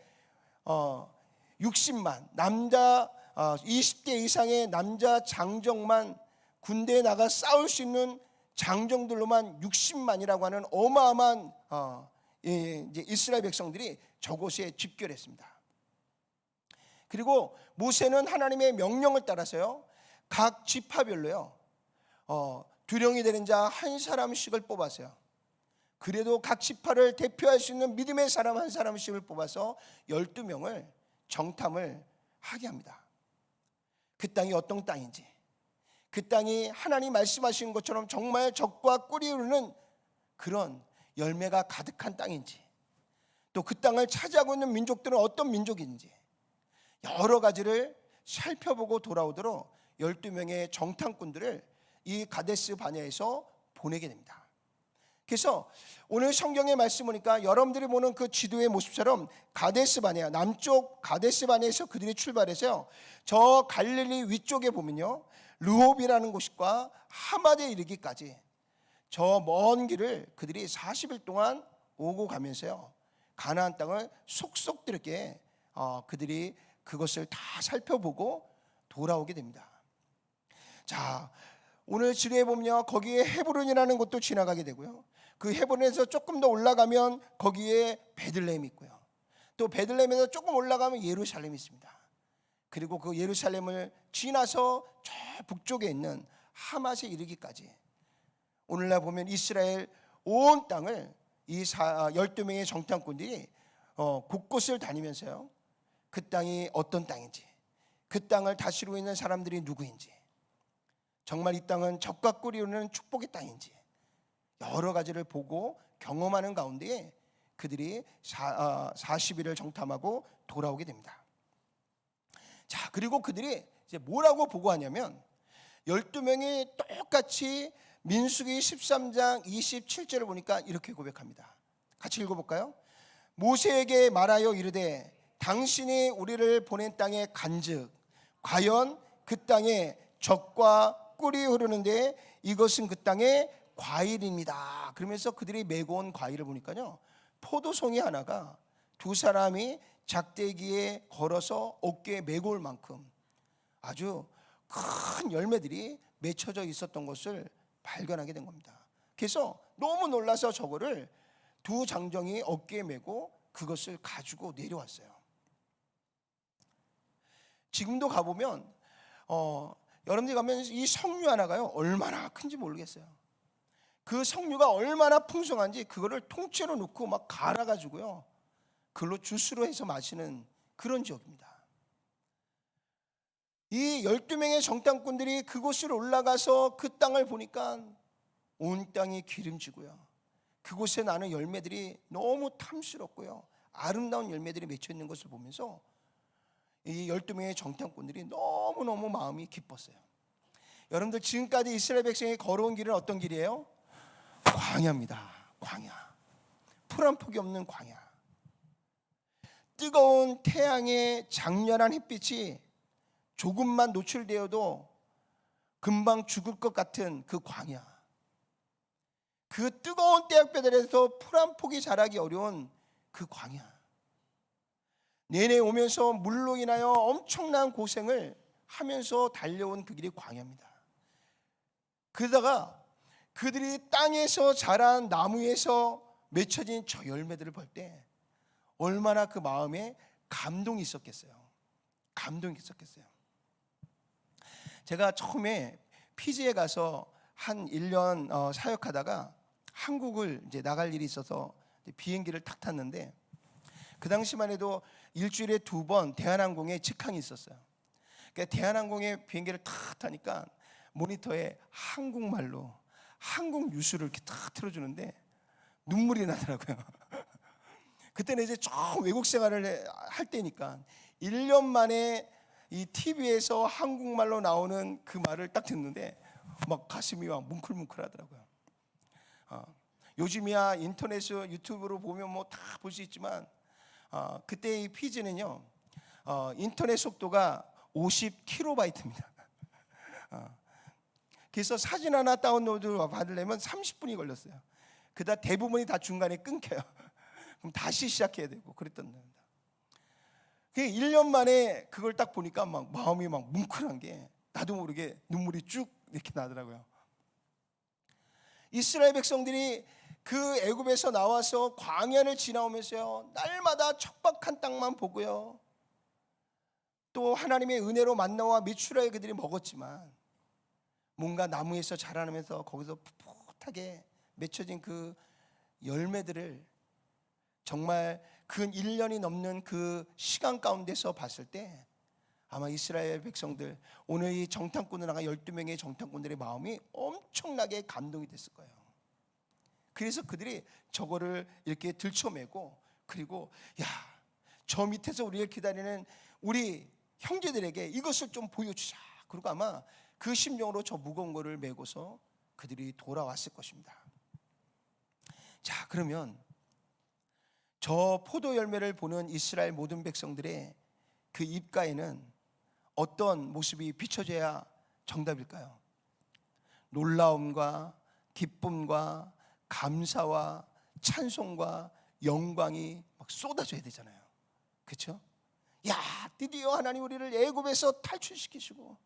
60만 남자 20대 이상의 남자 장정만 군대에 나가 싸울 수 있는 장정들로만 60만이라고 하는 어마어마한 이제 이스라엘 백성들이 저곳에 집결했습니다. 그리고 모세는 하나님의 명령을 따라서요, 각 지파별로요, 두령이 되는 자 한 사람씩을 뽑았어요. 그래도 각 지파를 대표할 수 있는 믿음의 사람 한 사람씩을 뽑아서 12명을 정탐을 하게 합니다. 그 땅이 어떤 땅인지, 그 땅이 하나님 말씀하신 것처럼 정말 적과 꿀이 흐르는 그런 열매가 가득한 땅인지, 또 그 땅을 차지하고 있는 민족들은 어떤 민족인지, 여러 가지를 살펴보고 돌아오도록 12명의 정탐꾼들을 이 가데스 바네아에서 보내게 됩니다. 그래서 오늘 성경의 말씀 보니까 여러분들이 보는 그 지도의 모습처럼 가데스 바네아, 남쪽 가데스 바네아에서 그들이 출발해서 저 갈릴리 위쪽에 보면요, 르홉이라는 곳과 하마드에 이르기까지 저 먼 길을 그들이 40일 동안 오고 가면서요, 가나안 땅을 속속들게 그들이 그것을 다 살펴보고 돌아오게 됩니다. 자, 오늘 지도에 보면요, 거기에 헤브론이라는 곳도 지나가게 되고요, 그 헤브론에서 조금 더 올라가면 거기에 베들레헴이 있고요, 또 베들레헴에서 조금 올라가면 예루살렘이 있습니다. 그리고 그 예루살렘을 지나서 저 북쪽에 있는 하맛에 이르기까지 오늘날 보면 이스라엘 온 땅을 이 12명의 정탐꾼들이 곳곳을 다니면서요, 그 땅이 어떤 땅인지, 그 땅을 다스리고 있는 사람들이 누구인지, 정말 이 땅은 적과 꿀이 흐르는 축복의 땅인지 여러 가지를 보고 경험하는 가운데 그들이 40일을 정탐하고 돌아오게 됩니다. 자, 그리고 그들이 이제 뭐라고 보고하냐면 12명이 똑같이 민수기 13장 27절을 보니까 이렇게 고백합니다. 같이 읽어볼까요? 모세에게 말하여 이르되 당신이 우리를 보낸 땅에 간즉 과연 그 땅에 적과 꿀이 흐르는데 이것은 그 땅의 과일입니다. 그러면서 그들이 메고 온 과일을 보니까요, 포도송이 하나가 두 사람이 작대기에 걸어서 어깨에 메고 올 만큼 아주 큰 열매들이 맺혀져 있었던 것을 발견하게 된 겁니다. 그래서 너무 놀라서 저거를 두 장정이 어깨에 메고 그것을 가지고 내려왔어요. 지금도 가보면 여러분들이 가면 이 석류 하나가요, 얼마나 큰지 모르겠어요. 그 석류가 얼마나 풍성한지 그거를 통째로 넣고 막 갈아가지고요, 그걸로 주스로 해서 마시는 그런 지역입니다. 이 12명의 정탐꾼들이 그곳을 올라가서 그 땅을 보니까 온 땅이 기름지고요, 그곳에 나는 열매들이 너무 탐스럽고요, 아름다운 열매들이 맺혀 있는 것을 보면서 이 12명의 정탐꾼들이 너무너무 마음이 기뻤어요. 여러분들, 지금까지 이스라엘 백성이 걸어온 길은 어떤 길이에요? 광야입니다. 광야. 풀 한 폭이 없는 광야. 뜨거운 태양의 장렬한 햇빛이 조금만 노출되어도 금방 죽을 것 같은 그 광야, 그 뜨거운 태양볕에서 풀 한 폭이 자라기 어려운 그 광야, 내내 오면서 물로 인하여 엄청난 고생을 하면서 달려온 그 길이 광야입니다. 그러다가 그들이 땅에서 자란 나무에서 맺혀진 저 열매들을 볼 때 얼마나 그 마음에 감동이 있었겠어요. 감동이 있었겠어요. 제가 처음에 피지에 가서 한 1년 사역하다가 한국을 이제 나갈 일이 있어서 비행기를 탁 탔는데, 그 당시만 해도 일주일에 2번 대한항공에 직항이 있었어요. 그러니까 대한항공에 비행기를 탁 타니까 모니터에 한국말로 한국 뉴스를 이렇게 탁 틀어주는데 눈물이 나더라고요. 그때는 이제 처음 외국 생활을 할 때니까 1년 만에 이 TV에서 한국말로 나오는 그 말을 딱 듣는데 막 가슴이 막 뭉클뭉클하더라고요. 요즘이야 인터넷 유튜브로 보면 뭐 다 볼 수 있지만 그때 이 피지는요, 인터넷 속도가 50kb입니다. 그래서 사진 하나 다운로드 받으려면 30분이 걸렸어요. 그다 대부분이 다 중간에 끊겨요. 그럼 다시 시작해야 되고 그랬던 겁니다. 1년 만에 그걸 딱 보니까 막 마음이 막 뭉클한 게 나도 모르게 눈물이 쭉 이렇게 나더라고요. 이스라엘 백성들이 그 애굽에서 나와서 광야를 지나오면서요, 날마다 척박한 땅만 보고요, 또 하나님의 은혜로 만나와 미추라에 그들이 먹었지만 뭔가 나무에서 자라나면서 거기서 풋풋하게 맺혀진 그 열매들을 정말 근 1년이 넘는 그 시간 가운데서 봤을 때 아마 이스라엘 백성들, 오늘 이 정탐꾼을 나간 12명의 정탐꾼들의 마음이 엄청나게 감동이 됐을 거예요. 그래서 그들이 저거를 이렇게 들쳐매고, 그리고 야, 저 밑에서 우리를 기다리는 우리 형제들에게 이것을 좀 보여주자. 그리고 아마 그 심정으로 저 무거운 거를 메고서 그들이 돌아왔을 것입니다. 자, 그러면 저 포도 열매를 보는 이스라엘 모든 백성들의 그 입가에는 어떤 모습이 비춰져야 정답일까요? 놀라움과 기쁨과 감사와 찬송과 영광이 막 쏟아져야 되잖아요. 그렇죠? 야, 드디어 하나님 우리를 애굽에서 탈출시키시고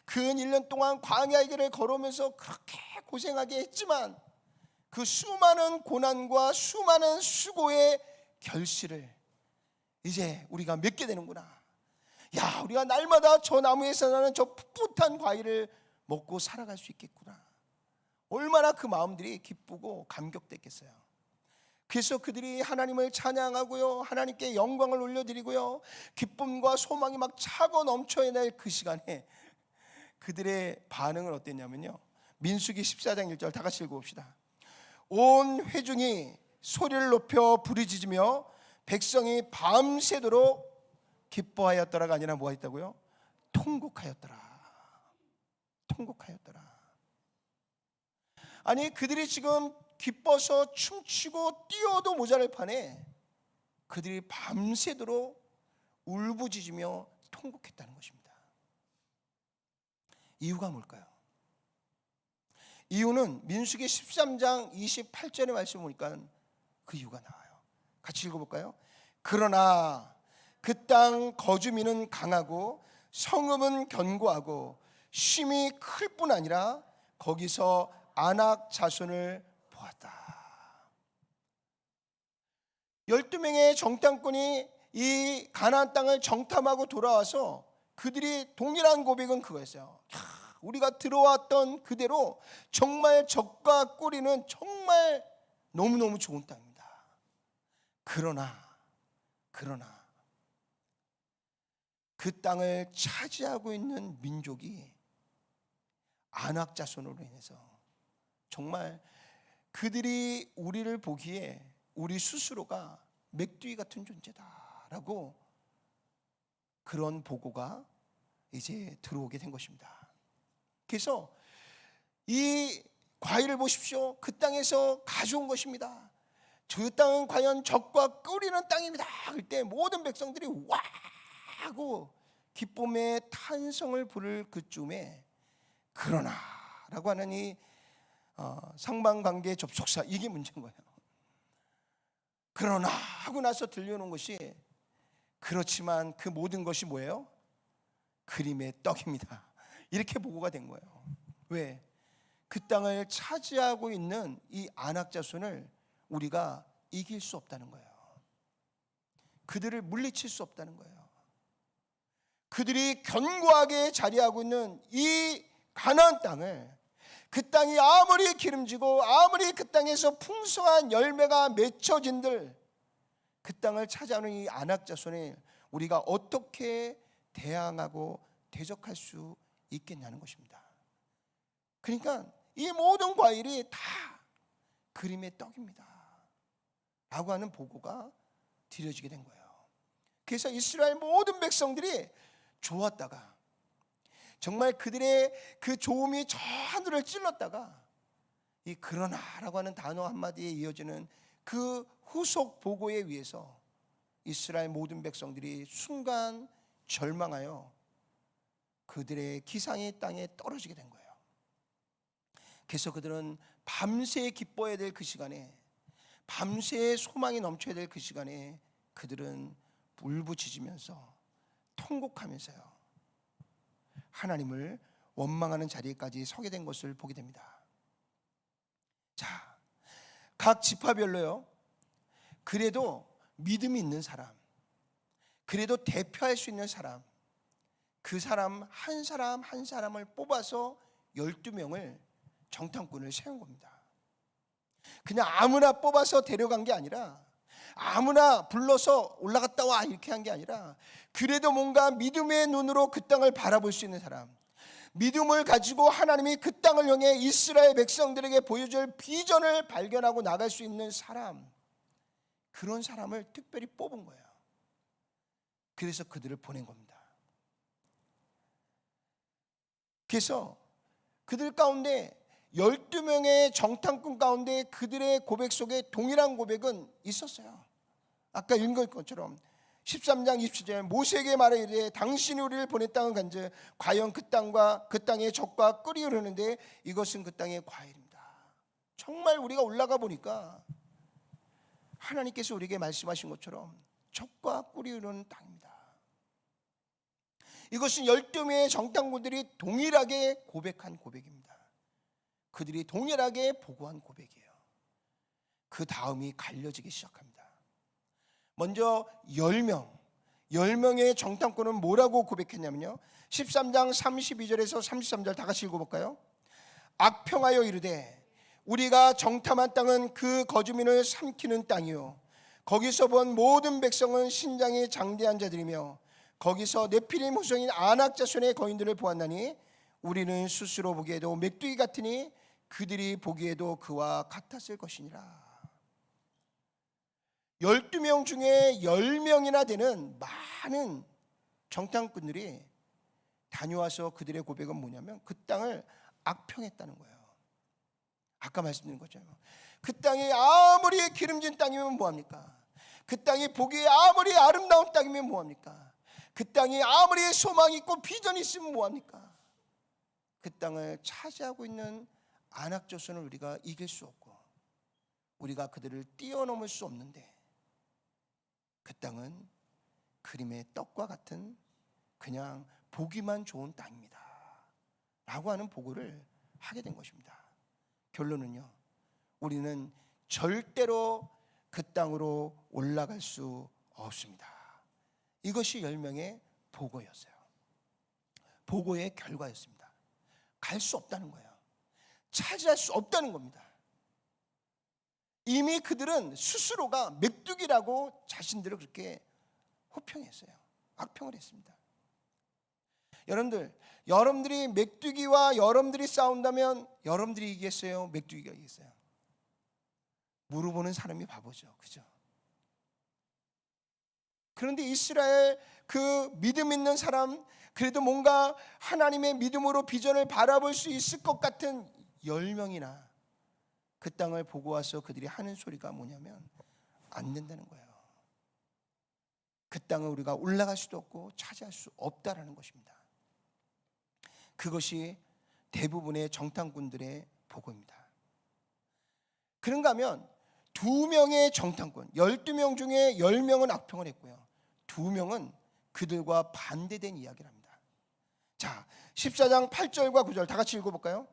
근 1년 동안 광야의 길을 걸으면서 그렇게 고생하게 했지만 그 수많은 고난과 수많은 수고의 결실을 이제 우리가 맺게 되는구나. 야, 우리가 날마다 저 나무에서 나는 저 풋풋한 과일을 먹고 살아갈 수 있겠구나. 얼마나 그 마음들이 기쁘고 감격됐겠어요. 그래서 그들이 하나님을 찬양하고요, 하나님께 영광을 올려드리고요, 기쁨과 소망이 막 차고 넘쳐야 될 그 시간에 그들의 반응은 어땠냐면요, 민수기 14장 1절 다 같이 읽어봅시다. 온 회중이 소리를 높여 부르짖으며 백성이 밤새도록 기뻐하였더라가 아니라 뭐 했다고요? 통곡하였더라. 통곡하였더라. 아니, 그들이 지금 기뻐서 춤추고 뛰어도 모자랄 판에 그들이 밤새도록 울부짖으며 통곡했다는 것입니다. 이유가 뭘까요? 이유는 민수기 13장 28절의 말씀 보니까 그 이유가 나와요. 같이 읽어볼까요? 그러나 그 땅 거주민은 강하고 성읍은 견고하고 쉼이 클 뿐 아니라 거기서 아낙 자손을 보았다. 12명의 정탐꾼이 이 가나안 땅을 정탐하고 돌아와서 그들이 동일한 고백은 그거였어요. 우리가 들어왔던 그대로 정말 적과 꿀이는 정말 너무너무 좋은 땅입니다. 그러나 그 땅을 차지하고 있는 민족이 아낙 자손으로 인해서 정말 그들이 우리를 보기에 우리 스스로가 맥두이 같은 존재다라고 그런 보고가 이제 들어오게 된 것입니다. 그래서 이 과일을 보십시오. 그 땅에서 가져온 것입니다. 저 땅은 과연 적과 꿀이는 땅입니다. 그때 모든 백성들이 와 하고 기쁨의 탄성을 부를 그쯤에 그러나라고 하는 이 상반관계 접속사, 이게 문제인 거예요. 그러나 하고 나서 들려오는 것이 그렇지만 그 모든 것이 뭐예요? 그림의 떡입니다. 이렇게 보고가 된 거예요. 왜? 그 땅을 차지하고 있는 이 아낙 자손을 우리가 이길 수 없다는 거예요. 그들을 물리칠 수 없다는 거예요. 그들이 견고하게 자리하고 있는 이 가나안 땅을, 그 땅이 아무리 기름지고 아무리 그 땅에서 풍성한 열매가 맺혀진들 그 땅을 차지하는 이 아낙 자손을 우리가 어떻게 대항하고 대적할 수 있겠냐는 것입니다. 그러니까 이 모든 과일이 다 그림의 떡입니다 라고 하는 보고가 드려지게 된 거예요. 그래서 이스라엘 모든 백성들이 좋았다가 정말 그들의 그 좋음이 저 하늘을 찔렀다가 이 그러나라고 하는 단어 한마디에 이어지는 그 후속 보고에 의해서 이스라엘 모든 백성들이 순간 절망하여 그들의 기상이 땅에 떨어지게 된 거예요. 그래서 그들은 밤새 기뻐해야 될 그 시간에, 밤새 소망이 넘쳐야 될 그 시간에 그들은 울부짖으면서 통곡하면서요 하나님을 원망하는 자리에까지 서게 된 것을 보게 됩니다. 자, 각 지파별로요, 그래도 믿음이 있는 사람, 그래도 대표할 수 있는 사람, 그 사람 한 사람을 뽑아서 12명을 정탐꾼을 세운 겁니다. 그냥 아무나 뽑아서 데려간 게 아니라, 아무나 불러서 올라갔다 와 이렇게 한 게 아니라, 그래도 뭔가 믿음의 눈으로 그 땅을 바라볼 수 있는 사람, 믿음을 가지고 하나님이 그 땅을 향해 이스라엘 백성들에게 보여줄 비전을 발견하고 나갈 수 있는 사람, 그런 사람을 특별히 뽑은 거예요. 그래서 그들을 보낸 겁니다. 그래서 그들 가운데 12명의 정탐꾼 가운데 그들의 고백 속에 동일한 고백은 있었어요. 아까 읽은 것처럼 13장 27절에 모세에게 말해 이르되 당신이 우리를 보낸 땅은 간즉 과연 그 땅과 그 땅의 젖과 꿀이 흐르는데 이것은 그 땅의 과일입니다. 정말 우리가 올라가 보니까 하나님께서 우리에게 말씀하신 것처럼 젖과 꿀이 흐르는 땅입니다. 이것은 12명의 정탐꾼들이 동일하게 고백한 고백입니다. 그들이 동일하게 보고한 고백이에요. 그 다음이 갈려지기 시작합니다. 먼저 10명의 정탐꾼은 뭐라고 고백했냐면요, 13장 32절에서 33절 다 같이 읽어볼까요? 악평하여 이르되 우리가 정탐한 땅은 그 거주민을 삼키는 땅이요 거기서 본 모든 백성은 신장이 장대한 자들이며 거기서 네피림 후손인 아낙 자손의 거인들을 보았나니 우리는 스스로 보기에도 메뚜기 같으니 그들이 보기에도 그와 같았을 것이니라. 12명 중에 10명이나 되는 많은 정탐꾼들이 다녀와서 그들의 고백은 뭐냐면 그 땅을 악평했다는 거예요. 아까 말씀드린 것처럼 그 땅이 아무리 기름진 땅이면 뭐합니까? 그 땅이 보기에 아무리 아름다운 땅이면 뭐합니까? 그 땅이 아무리 소망이 있고 비전이 있으면 뭐합니까? 그 땅을 차지하고 있는 아낙 자손을 우리가 이길 수 없고 우리가 그들을 뛰어넘을 수 없는데 그 땅은 그림의 떡과 같은 그냥 보기만 좋은 땅입니다 라고 하는 보고를 하게 된 것입니다. 결론은요, 우리는 절대로 그 땅으로 올라갈 수 없습니다. 이것이 10명의 보고였어요. 보고의 결과였습니다. 갈 수 없다는 거예요. 차지할 수 없다는 겁니다. 이미 그들은 스스로가 메뚜기라고 자신들을 그렇게 호평했어요. 악평을 했습니다. 여러분들이 메뚜기와 여러분들이 싸운다면 여러분들이 이기겠어요? 메뚜기가 이기겠어요? 물어보는 사람이 바보죠. 그죠? 그런데 이스라엘 그 믿음 있는 사람, 그래도 뭔가 하나님의 믿음으로 비전을 바라볼 수 있을 것 같은 10명이나 그 땅을 보고 와서 그들이 하는 소리가 뭐냐면 안 된다는 거예요. 그 땅을 우리가 올라갈 수도 없고 차지할 수 없다라는 것입니다. 그것이 대부분의 정탐꾼들의 보고입니다. 그런가 하면 2명의 정탐꾼, 12명 중에 10명은 악평을 했고요, 2명은 그들과 반대된 이야기를 합니다. 자, 14장 8절과 9절 다 같이 읽어볼까요?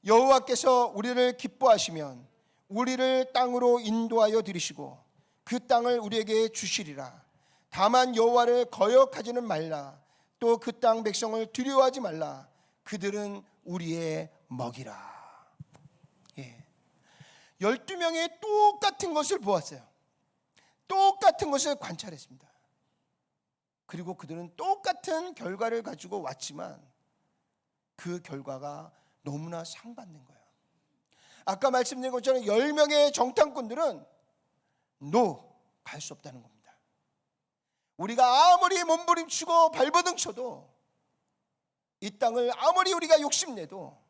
여호와께서 우리를 기뻐하시면 우리를 땅으로 인도하여 들이시고 그 땅을 우리에게 주시리라. 다만 여호와를 거역하지는 말라. 또 그 땅 백성을 두려워하지 말라. 그들은 우리의 먹이라. 예. 12명의 똑같은 것을 보았어요. 똑같은 것을 관찰했습니다. 그리고 그들은 똑같은 결과를 가지고 왔지만 그 결과가 너무나 상반된 거예요. 아까 말씀드린 것처럼 10명의 정탐꾼들은 갈 수 없다는 겁니다. 우리가 아무리 몸부림치고 발버둥 쳐도 이 땅을 아무리 우리가 욕심내도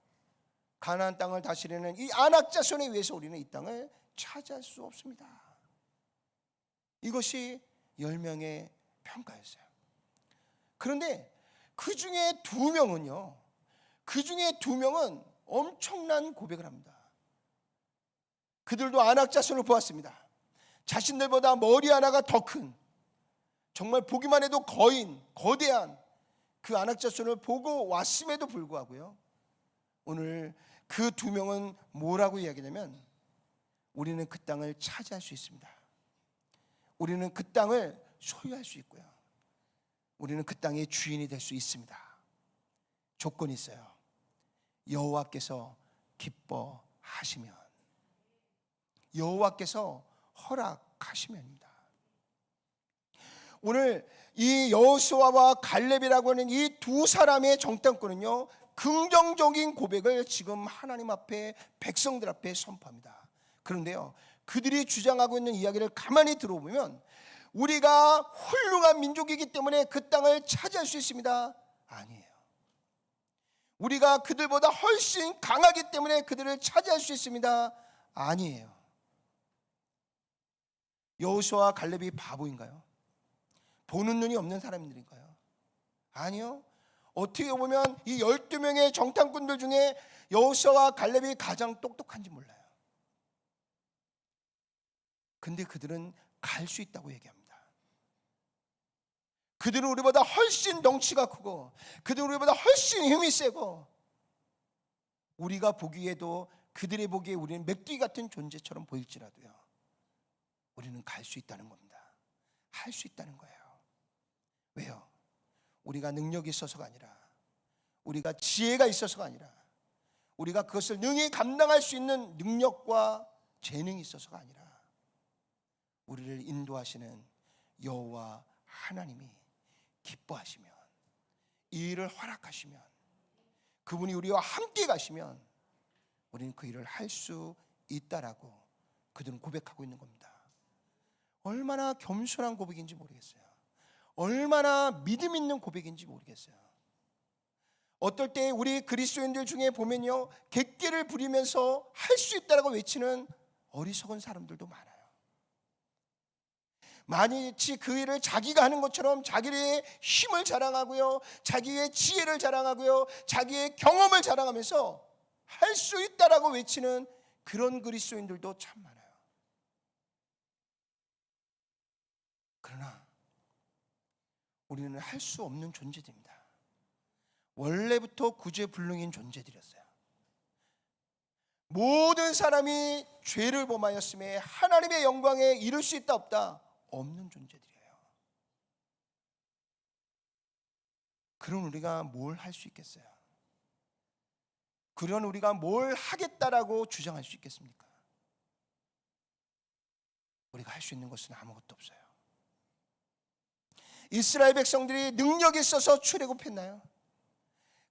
가나안 땅을 다스리는 이 아낙 자손에 의해서 우리는 이 땅을 차지할 수 없습니다. 이것이 10명의 평가였어요. 그런데 그 중에 2명은요, 그 중에 2명은 엄청난 고백을 합니다. 그들도 아낙 자손을 보았습니다. 자신들보다 머리 하나가 더 큰, 정말 보기만 해도 거대한 그 아낙 자손을 보고 왔음에도 불구하고요, 오늘 그 2명은 뭐라고 이야기하냐면 우리는 그 땅을 차지할 수 있습니다. 우리는 그 땅을 소유할 수 있고요, 우리는 그 땅의 주인이 될 수 있습니다. 조건이 있어요. 여호와께서 기뻐하시면, 여호와께서 허락하시면입니다. 오늘 이 여호수아와 갈렙이라고 하는 이 2 사람의 정탐꾼은요, 긍정적인 고백을 지금 하나님 앞에, 백성들 앞에 선포합니다. 그런데요, 그들이 주장하고 있는 이야기를 가만히 들어보면 우리가 훌륭한 민족이기 때문에 그 땅을 차지할 수 있습니다. 아니에요. 우리가 그들보다 훨씬 강하기 때문에 그들을 차지할 수 있습니다. 아니에요. 여호수아와 갈렙이 바보인가요? 보는 눈이 없는 사람들인가요? 아니요. 어떻게 보면 이 12명의 정탐꾼들 중에 여호수아와 갈렙이 가장 똑똑한지 몰라요. 근데 그들은 갈 수 있다고 얘기합니다. 그들은 우리보다 훨씬 덩치가 크고, 그들은 우리보다 훨씬 힘이 세고, 우리가 보기에도, 그들의 보기에 우리는 맥두기 같은 존재처럼 보일지라도요, 우리는 갈 수 있다는 겁니다. 할 수 있다는 거예요. 왜요? 우리가 능력이 있어서가 아니라, 우리가 지혜가 있어서가 아니라, 우리가 그것을 능히 감당할 수 있는 능력과 재능이 있어서가 아니라, 우리를 인도하시는 여호와 하나님이 기뻐하시면, 이 일을 허락하시면, 그분이 우리와 함께 가시면 우리는 그 일을 할 수 있다라고 그들은 고백하고 있는 겁니다. 얼마나 겸손한 고백인지 모르겠어요. 얼마나 믿음 있는 고백인지 모르겠어요. 어떨 때 우리 그리스도인들 중에 보면요, 객기를 부리면서 할 수 있다라고 외치는 어리석은 사람들도 많아요. 마치 그 일을 자기가 하는 것처럼 자기의 힘을 자랑하고요, 자기의 지혜를 자랑하고요, 자기의 경험을 자랑하면서 할 수 있다라고 외치는 그런 그리스도인들도 참 많아요. 그러나 우리는 할 수 없는 존재들입니다. 원래부터 구제불능인 존재들이었어요. 모든 사람이 죄를 범하였음에 하나님의 영광에 이를 수 있다 없다? 없는 존재들이에요. 그럼 우리가 뭘 할 수 있겠어요? 그런 우리가 뭘 하겠다라고 주장할 수 있겠습니까? 우리가 할 수 있는 것은 아무것도 없어요. 이스라엘 백성들이 능력이 있어서 출애굽했나요?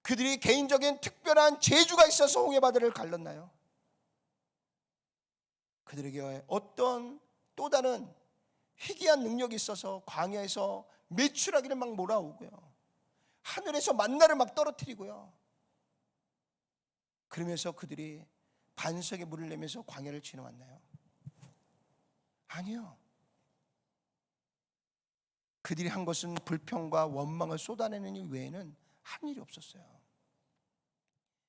그들이 개인적인 특별한 재주가 있어서 홍해바다를 갈랐나요? 그들에게 어떤 또 다른 희귀한 능력이 있어서 광야에서 메추라기를 막 몰아오고요, 하늘에서 만나를 막 떨어뜨리고요, 그러면서 그들이 반석에 물을 내면서 광야를 지나왔나요? 아니요. 그들이 한 것은 불평과 원망을 쏟아내는 일 외에는 한 일이 없었어요.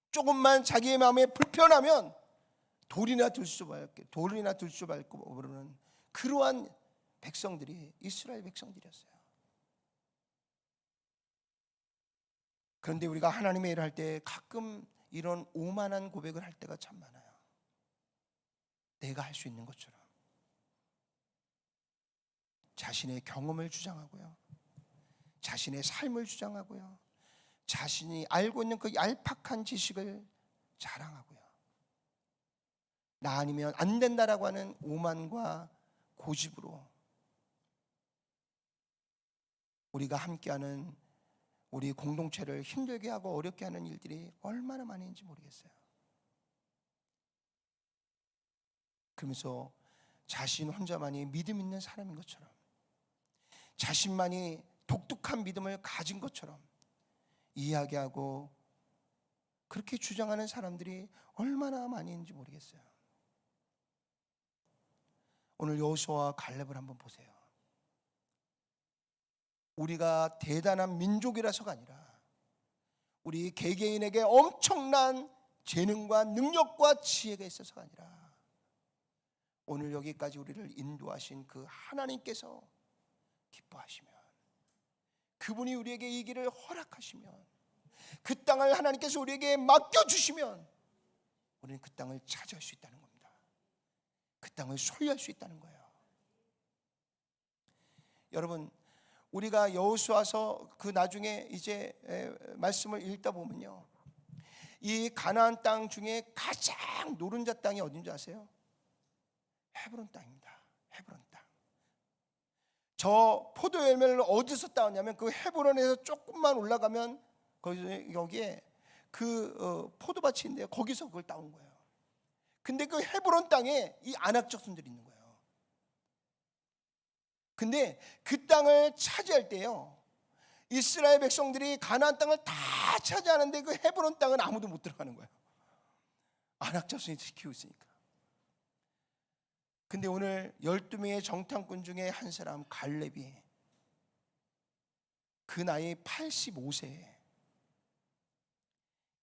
조금만 자기의 마음에 불편하면 돌이나 들 수 밟고 모르는 그러한 백성들이 이스라엘 백성들이었어요. 그런데 우리가 하나님의 일을 할 때 가끔 이런 오만한 고백을 할 때가 참 많아요. 내가 할 수 있는 것처럼 자신의 경험을 주장하고요, 자신의 삶을 주장하고요, 자신이 알고 있는 그 얄팍한 지식을 자랑하고요, 나 아니면 안 된다라고 하는 오만과 고집으로 우리가 함께하는 우리 공동체를 힘들게 하고 어렵게 하는 일들이 얼마나 많은지 모르겠어요. 그러면서 자신 혼자만이 믿음 있는 사람인 것처럼, 자신만이 독특한 믿음을 가진 것처럼 이야기하고 그렇게 주장하는 사람들이 얼마나 많이 있는지 모르겠어요. 오늘 여호수아와 갈렙을 한번 보세요. 우리가 대단한 민족이라서가 아니라 우리 개개인에게 엄청난 재능과 능력과 지혜가 있어서가 아니라 오늘 여기까지 우리를 인도하신 그 하나님께서 기뻐하시면, 그분이 우리에게 이 길을 허락하시면, 그 땅을 하나님께서 우리에게 맡겨주시면 우리는 그 땅을 차지할 수 있다는 겁니다. 그 땅을 소유할 수 있다는 거예요. 여러분, 우리가 여호수아서 그 나중에 이제 말씀을 읽다 보면요, 이 가나안 땅 중에 가장 노른자 땅이 어딘지 아세요? 헤브론 땅입니다. 헤브론 땅. 저 포도 열매를 어디서 따왔냐면 그 헤브론에서 조금만 올라가면 여기에 그 포도밭이 있는데 거기서 그걸 따온 거예요. 근데 그 헤브론 땅에 이 안악 자손들이 있는 거예요. 근데 그 땅을 차지할 때요, 이스라엘 백성들이 가나안 땅을 다 다 차지하는데 그 헤브론 땅은 아무도 못 들어가는 거예요. 안악자손이 지키고 있으니까. 근데 오늘 12명의 정탐꾼 중에 한 사람 갈렙이 그 나이 85세에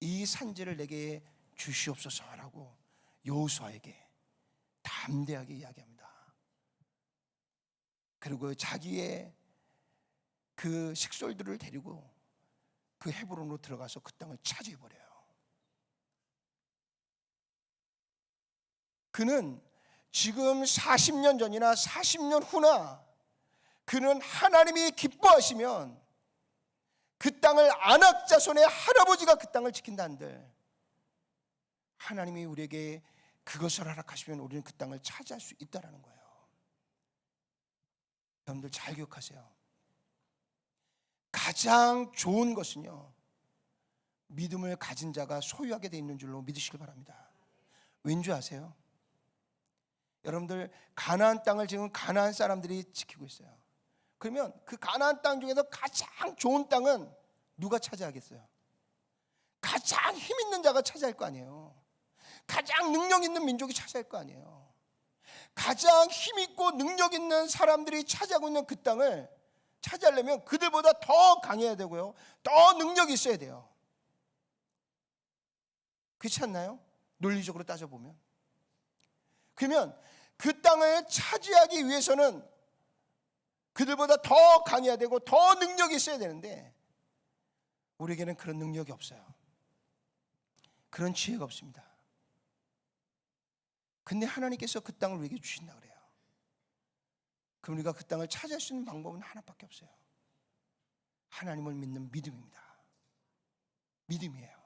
이 산지를 내게 주시옵소서라고 여호수아에게 담대하게 이야기합니다. 그리고 자기의 그 식솔들을 데리고 그 헤브론으로 들어가서 그 땅을 차지해버려요. 그는 지금 40년 전이나 40년 후나 그는 하나님이 기뻐하시면 그 땅을 안악자손의 할아버지가 그 땅을 지킨다 한들 하나님이 우리에게 그것을 허락하시면 우리는 그 땅을 차지할 수 있다라는 거예요. 여러분들 잘 기억하세요. 가장 좋은 것은요, 믿음을 가진 자가 소유하게 돼 있는 줄로 믿으시길 바랍니다. 왠지 아세요? 여러분들 가나안 땅을 지금 가나안 사람들이 지키고 있어요. 그러면 그 가나안 땅 중에서 가장 좋은 땅은 누가 차지하겠어요? 가장 힘 있는 자가 차지할 거 아니에요. 가장 능력 있는 민족이 차지할 거 아니에요. 가장 힘 있고 능력 있는 사람들이 차지하고 있는 그 땅을 차지하려면 그들보다 더 강해야 되고요, 더 능력이 있어야 돼요. 그렇지 않나요? 논리적으로 따져보면. 그러면 그 땅을 차지하기 위해서는 그들보다 더 강해야 되고 더 능력이 있어야 되는데 우리에게는 그런 능력이 없어요. 그런 지혜가 없습니다. 근데 하나님께서 그 땅을 우리에게 주신다 그래요. 그럼 우리가 그 땅을 차지할 수 있는 방법은 하나밖에 없어요. 하나님을 믿는 믿음입니다. 믿음이에요.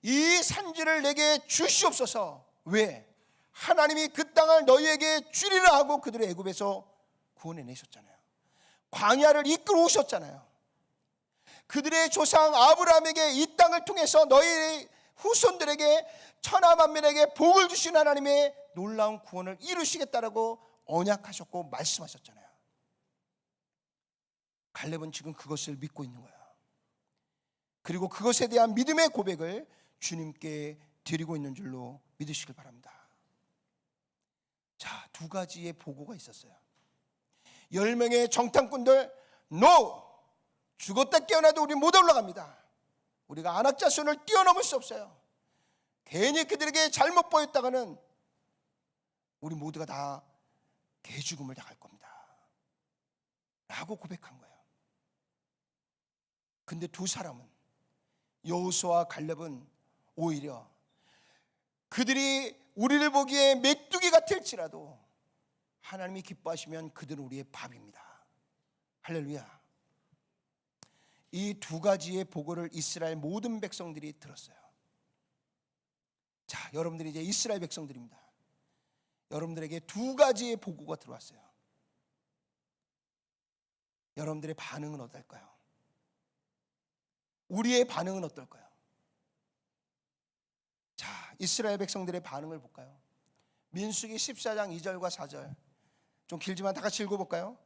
이 산지를 내게 주시옵소서. 왜? 하나님이 그 땅을 너희에게 주리라 하고 그들을 애굽에서 구원해내셨잖아요. 광야를 이끌어 오셨잖아요. 그들의 조상 아브라함에게 이 땅을 통해서 너희 후손들에게 천하만민에게 복을 주신 하나님의 놀라운 구원을 이루시겠다라고 언약하셨고 말씀하셨잖아요. 갈렙은 지금 그것을 믿고 있는 거예요. 그리고 그것에 대한 믿음의 고백을 주님께 드리고 있는 줄로 믿으시길 바랍니다. 자, 두 가지의 보고가 있었어요. 10명의 정탐꾼들, NO! 죽었다 깨어나도 우리 못 올라갑니다. 우리가 안악자손을 뛰어넘을 수 없어요. 괜히 그들에게 잘못 보였다가는 우리 모두가 다 개죽음을 당할 겁니다 라고 고백한 거예요. 근데 두 사람은, 여호수아와 갈렙은 오히려 그들이 우리를 보기에 메뚜기 같을지라도 하나님이 기뻐하시면 그들은 우리의 밥입니다. 할렐루야. 이 두 가지의 보고를 이스라엘 모든 백성들이 들었어요. 자, 여러분들이 이제 이스라엘 백성들입니다. 여러분들에게 두 가지의 보고가 들어왔어요. 여러분들의 반응은 어떨까요? 우리의 반응은 어떨까요? 자, 이스라엘 백성들의 반응을 볼까요? 민수기 14장 2절과 4절 좀 길지만 다 같이 읽어볼까요?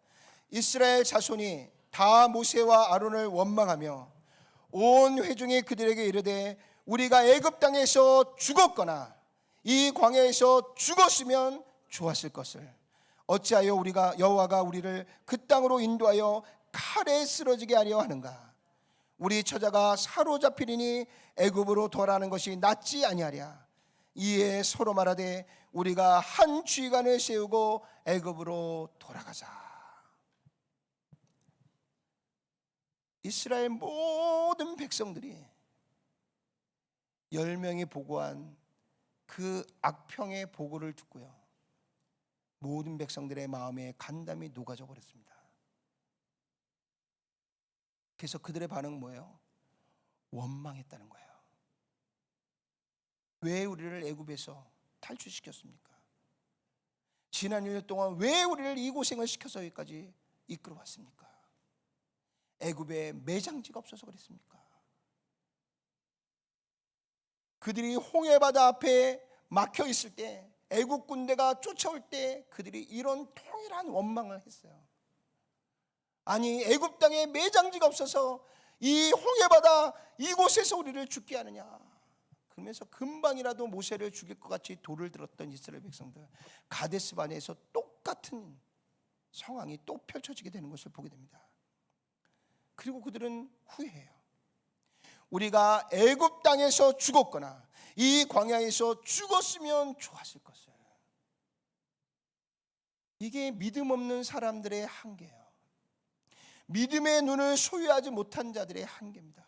이스라엘 자손이 다 모세와 아론을 원망하며 온 회중이 그들에게 이르되 우리가 애굽 땅에서 죽었거나 이 광야에서 죽었으면 좋았을 것을 어찌하여 우리가 여호와가 우리를 그 땅으로 인도하여 칼에 쓰러지게 하려 하는가? 우리 처자가 사로잡히리니 애굽으로 돌아가는 것이 낫지 아니하랴. 이에 서로 말하되 우리가 한 주간을 세우고 애굽으로 돌아가자. 이스라엘 모든 백성들이 10명이 보고한 그 악평의 보고를 듣고요, 모든 백성들의 마음에 간담이 녹아져 버렸습니다. 그래서 그들의 반응은 뭐예요? 원망했다는 거예요. 왜 우리를 애굽에서 탈출시켰습니까? 지난 1년 동안 왜 우리를 이 고생을 시켜서 여기까지 이끌어 왔습니까? 애굽에 매장지가 없어서 그랬습니까? 그들이 홍해바다 앞에 막혀 있을 때, 애굽 군대가 쫓아올 때 그들이 이런 통일한 원망을 했어요. 아니, 애굽 땅에 매장지가 없어서 이 홍해바다 이곳에서 우리를 죽게 하느냐. 그러면서 금방이라도 모세를 죽일 것 같이 돌을 들었던 이스라엘 백성들, 가데스 바네에서 똑같은 상황이 또 펼쳐지게 되는 것을 보게 됩니다. 그리고 그들은 후회해요. 우리가 애굽 땅에서 죽었거나 이 광야에서 죽었으면 좋았을 것을. 이게 믿음 없는 사람들의 한계예요. 믿음의 눈을 소유하지 못한 자들의 한계입니다.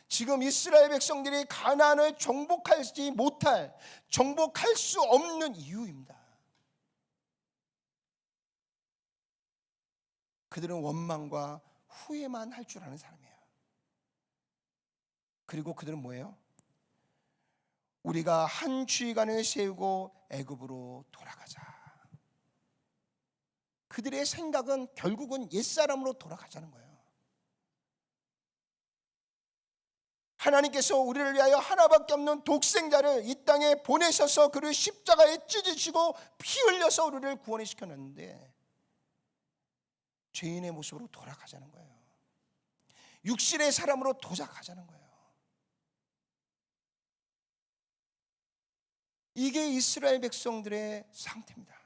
지금 이스라엘 백성들이 가나안을 정복하지 못할, 정복할 수 없는 이유입니다. 그들은 원망과 후회만 할 줄 아는 사람이에요. 그리고 그들은 뭐예요? 우리가 한 주의관을 세우고 애굽으로 돌아가자. 그들의 생각은 결국은 옛사람으로 돌아가자는 거예요. 하나님께서 우리를 위하여 하나밖에 없는 독생자를 이 땅에 보내셔서 그를 십자가에 찢으시고 피 흘려서 우리를 구원해 시켜놨는데 죄인의 모습으로 돌아가자는 거예요. 육신의 사람으로 도작하자는 거예요. 이게 이스라엘 백성들의 상태입니다.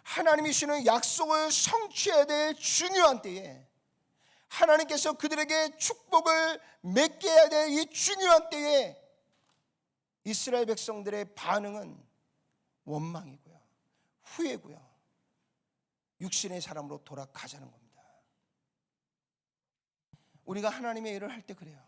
하나님이 주시는 약속을 성취해야 될 중요한 때에, 하나님께서 그들에게 축복을 맺게 해야 될 이 중요한 때에 이스라엘 백성들의 반응은 원망이고요, 후회고요, 육신의 사람으로 돌아가자는 겁니다. 우리가 하나님의 일을 할 때 그래요.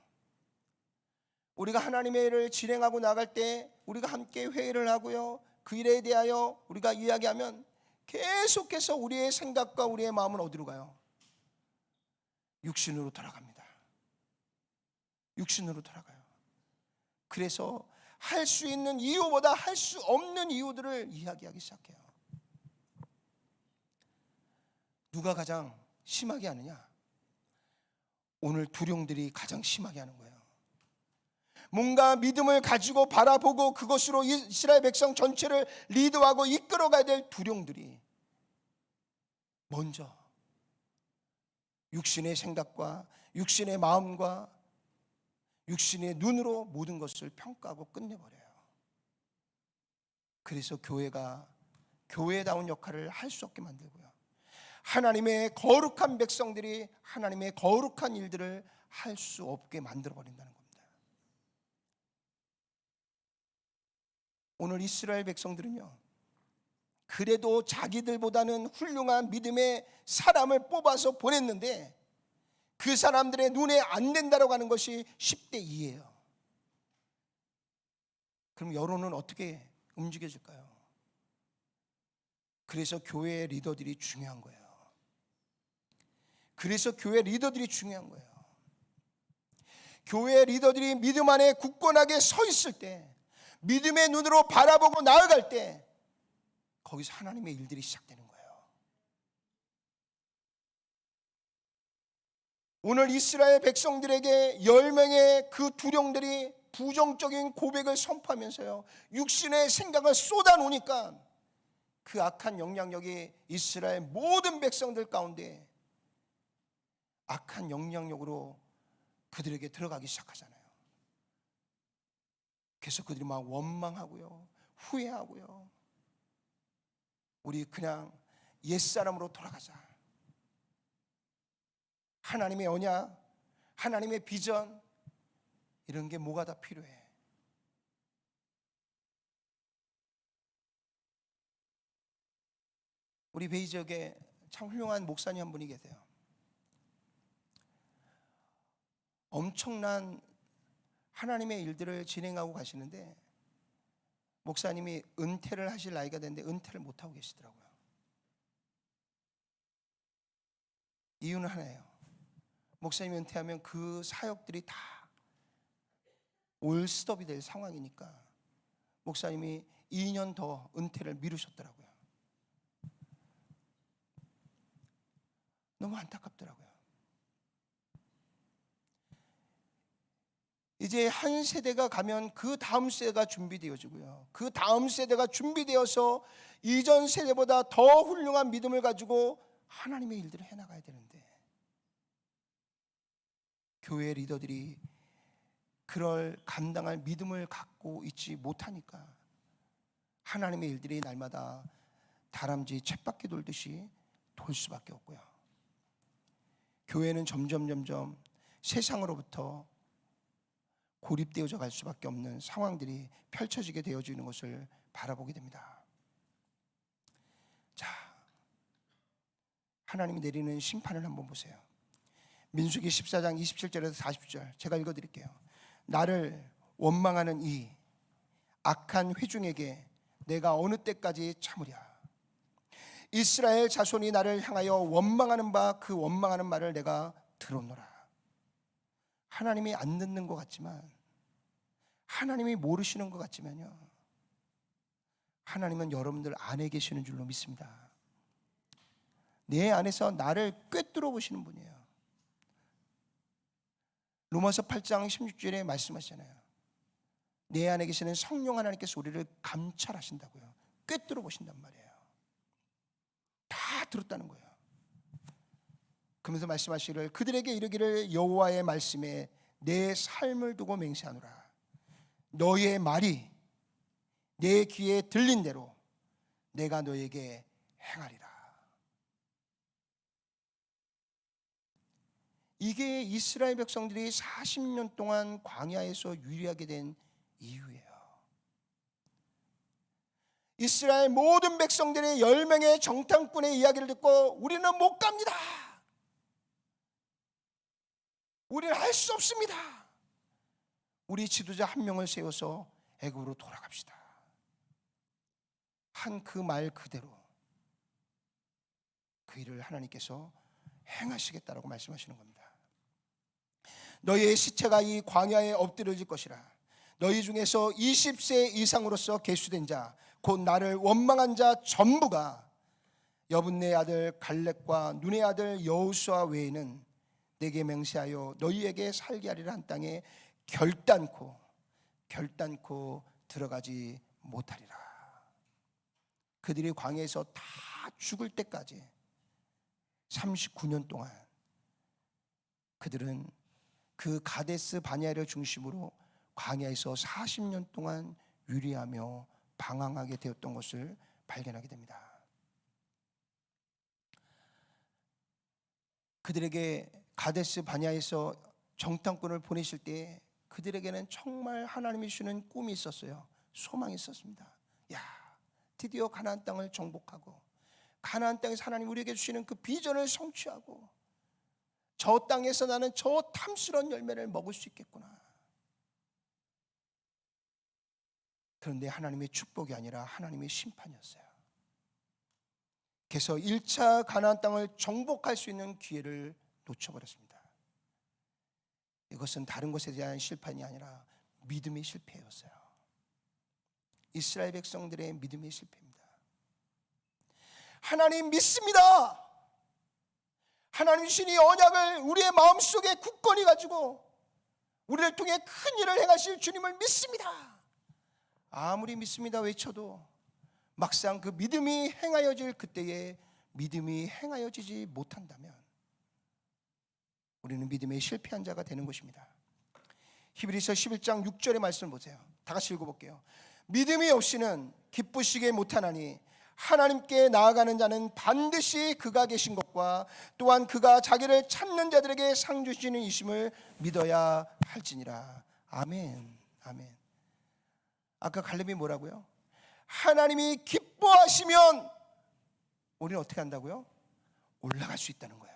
우리가 하나님의 일을 진행하고 나갈 때 우리가 함께 회의를 하고요, 그 일에 대하여 우리가 이야기하면 계속해서 우리의 생각과 우리의 마음은 어디로 가요? 육신으로 돌아갑니다. 육신으로 돌아가요. 그래서 할 수 있는 이유보다 할 수 없는 이유들을 이야기하기 시작해요. 누가 가장 심하게 하느냐? 오늘 두룡들이 가장 심하게 하는 거예요. 뭔가 믿음을 가지고 바라보고 그것으로 이스라엘 백성 전체를 리드하고 이끌어가야 될 두룡들이 먼저 육신의 생각과 육신의 마음과 육신의 눈으로 모든 것을 평가하고 끝내버려요. 그래서 교회가 교회다운 역할을 할 수 없게 만들고요, 하나님의 거룩한 백성들이 하나님의 거룩한 일들을 할 수 없게 만들어버린다는 겁니다. 오늘 이스라엘 백성들은요, 그래도 자기들보다는 훌륭한 믿음의 사람을 뽑아서 보냈는데 그 사람들의 눈에 안 된다라고 하는 것이 10대 2예요. 그럼 여론은 어떻게 움직여질까요? 그래서 교회 리더들이 중요한 거예요. 그래서 교회 리더들이 중요한 거예요. 교회 리더들이 믿음 안에 굳건하게 서 있을 때, 믿음의 눈으로 바라보고 나아갈 때 거기서 하나님의 일들이 시작되는 거예요. 오늘 이스라엘 백성들에게 10명의 그 두령들이 부정적인 고백을 선포하면서요, 육신의 생각을 쏟아놓으니까 그 악한 영향력이 이스라엘 모든 백성들 가운데 악한 영향력으로 그들에게 들어가기 시작하잖아요. 그래서 그들이 막 원망하고요, 후회하고요, 우리 그냥 옛사람으로 돌아가자. 하나님의 언약, 하나님의 비전, 이런 게 뭐가 다 필요해. 우리 베이 지역에 참 훌륭한 목사님 한 분이 계세요. 엄청난 하나님의 일들을 진행하고 가시는데 목사님이 은퇴를 하실 나이가 됐는데 은퇴를 못하고 계시더라고요. 이유는 하나예요. 목사님이 은퇴하면 그 사역들이 다 올스톱이 될 상황이니까 목사님이 2년 더 은퇴를 미루셨더라고요. 너무 안타깝더라고요. 이제 한 세대가 가면 그 다음 세대가 준비되어지고요, 그 다음 세대가 준비되어서 이전 세대보다 더 훌륭한 믿음을 가지고 하나님의 일들을 해나가야 되는데 교회 리더들이 그럴 감당할 믿음을 갖고 있지 못하니까 하나님의 일들이 날마다 다람쥐 쳇바퀴 돌듯이 돌 수밖에 없고요. 교회는 점점 세상으로부터 고립되어져 갈 수밖에 없는 상황들이 펼쳐지게 되어지는 것을 바라보게 됩니다. 자, 하나님이 내리는 심판을 한번 보세요. 민수기 14장 27절에서 40절 제가 읽어드릴게요. 나를 원망하는 이 악한 회중에게 내가 어느 때까지 참으랴. 이스라엘 자손이 나를 향하여 원망하는 바 그 원망하는 말을 내가 들었노라. 하나님이 안 듣는 것 같지만, 하나님이 모르시는 것 같지만요, 하나님은 여러분들 안에 계시는 줄로 믿습니다. 내 안에서 나를 꿰뚫어 보시는 분이에요. 로마서 8장 16절에 말씀하시잖아요. 내 안에 계시는 성령 하나님께서 우리를 감찰하신다고요. 꿰뚫어 보신단 말이에요. 다 들었다는 거예요. 그러면서 말씀하시기를 그들에게 이르기를 여호와의 말씀에 내 삶을 두고 맹세하노라. 너희의 말이 내 귀에 들린 대로 내가 너에게 행하리라. 이게 이스라엘 백성들이 40년 동안 광야에서 유리하게 된 이유예요. 이스라엘 모든 백성들이 10명의 정탐꾼의 이야기를 듣고 우리는 못 갑니다. 우리는 할 수 없습니다. 우리 지도자 한 명을 세워서 애굽으로 돌아갑시다. 한 그 말 그대로 그 일을 하나님께서 행하시겠다라고 말씀하시는 겁니다. 너희의 시체가 이 광야에 엎드려질 것이라. 너희 중에서 20세 이상으로서 계수된 자 곧 나를 원망한 자 전부가 여분네 아들 갈렙과 눈의 아들 여호수아 외에는 내게 맹세하여 너희에게 살게 하리라 한 땅에 결단코 들어가지 못하리라. 그들이 광야에서 다 죽을 때까지 39년 동안 그들은 그 가데스 바네아를 중심으로 광야에서 40년 동안 유리하며 방황하게 되었던 것을 발견하게 됩니다. 그들에게 가데스 바네아에서 정탐꾼을 보내실 때 그들에게는 정말 하나님이 주시는 꿈이 있었어요. 소망이 있었습니다. 야, 드디어 가나안 땅을 정복하고 가나안 땅에서 하나님 우리에게 주시는 그 비전을 성취하고 저 땅에서 나는 저 탐스러운 열매를 먹을 수 있겠구나. 그런데 하나님의 축복이 아니라 하나님의 심판이었어요. 그래서 1차 가나안 땅을 정복할 수 있는 기회를 놓쳐버렸습니다. 이것은 다른 것에 대한 실패이 아니라 믿음의 실패였어요. 이스라엘 백성들의 믿음의 실패입니다. 하나님 믿습니다. 하나님 주신 이 언약을 우리의 마음속에 굳건히 가지고 우리를 통해 큰 일을 행하실 주님을 믿습니다. 아무리 믿습니다 외쳐도 막상 그 믿음이 행하여질 그때에 믿음이 행하여지지 못한다면 우리는 믿음에 실패한 자가 되는 것입니다. 히브리서 11장 6절의 말씀을 보세요. 다 같이 읽어볼게요. 믿음이 없이는 기쁘시게 못하나니 하나님께 나아가는 자는 반드시 그가 계신 것과 또한 그가 자기를 찾는 자들에게 상 주시는 이심을 믿어야 할지니라. 아멘. 아멘. 아까 갈렙이 뭐라고요? 하나님이 기뻐하시면 우리는 어떻게 한다고요? 올라갈 수 있다는 거예요.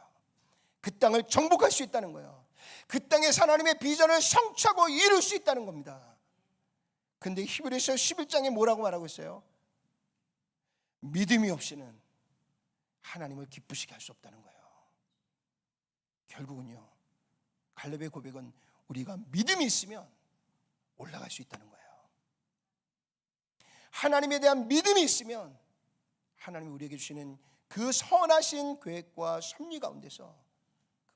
그 땅을 정복할 수 있다는 거예요. 그 땅에서 하나님의 비전을 성취하고 이룰 수 있다는 겁니다. 근데 히브리서 11장에 뭐라고 말하고 있어요? 믿음이 없이는 하나님을 기쁘시게 할 수 없다는 거예요. 결국은요, 갈렙의 고백은 우리가 믿음이 있으면 올라갈 수 있다는 거예요. 하나님에 대한 믿음이 있으면 하나님이 우리에게 주시는 그 선하신 계획과 섭리 가운데서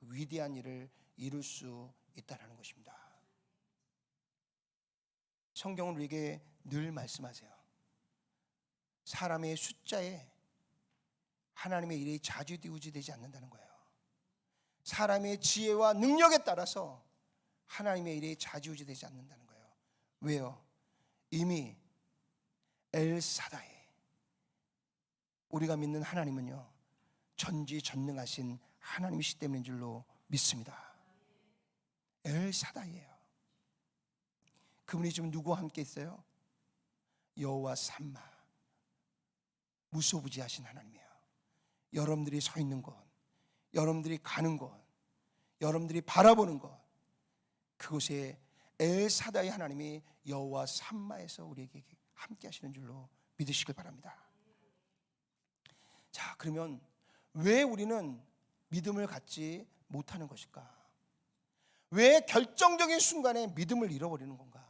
그 위대한 일을 이룰 수 있다는 것입니다. 성경은 우리에게 늘 말씀하세요. 사람의 숫자에 하나님의 일이 좌지우지되지 않는다는 거예요. 사람의 지혜와 능력에 따라서 하나님의 일이 좌지우지 되지 않는다는 거예요. 왜요? 이미 엘사다이, 우리가 믿는 하나님은요, 전지전능하신 하나님이시기 때문인 줄로 믿습니다. 엘사다이예요. 그분이 지금 누구와 함께 있어요? 여호와 삼마, 무소부지하신 하나님이에요. 여러분들이 서 있는 곳, 여러분들이 가는 곳, 여러분들이 바라보는 곳, 그곳에 엘사다이 하나님이 여호와 삼마에서 우리에게 함께 하시는 줄로 믿으시길 바랍니다. 자, 그러면 왜 우리는 믿음을 갖지 못하는 것일까? 왜 결정적인 순간에 믿음을 잃어버리는 건가?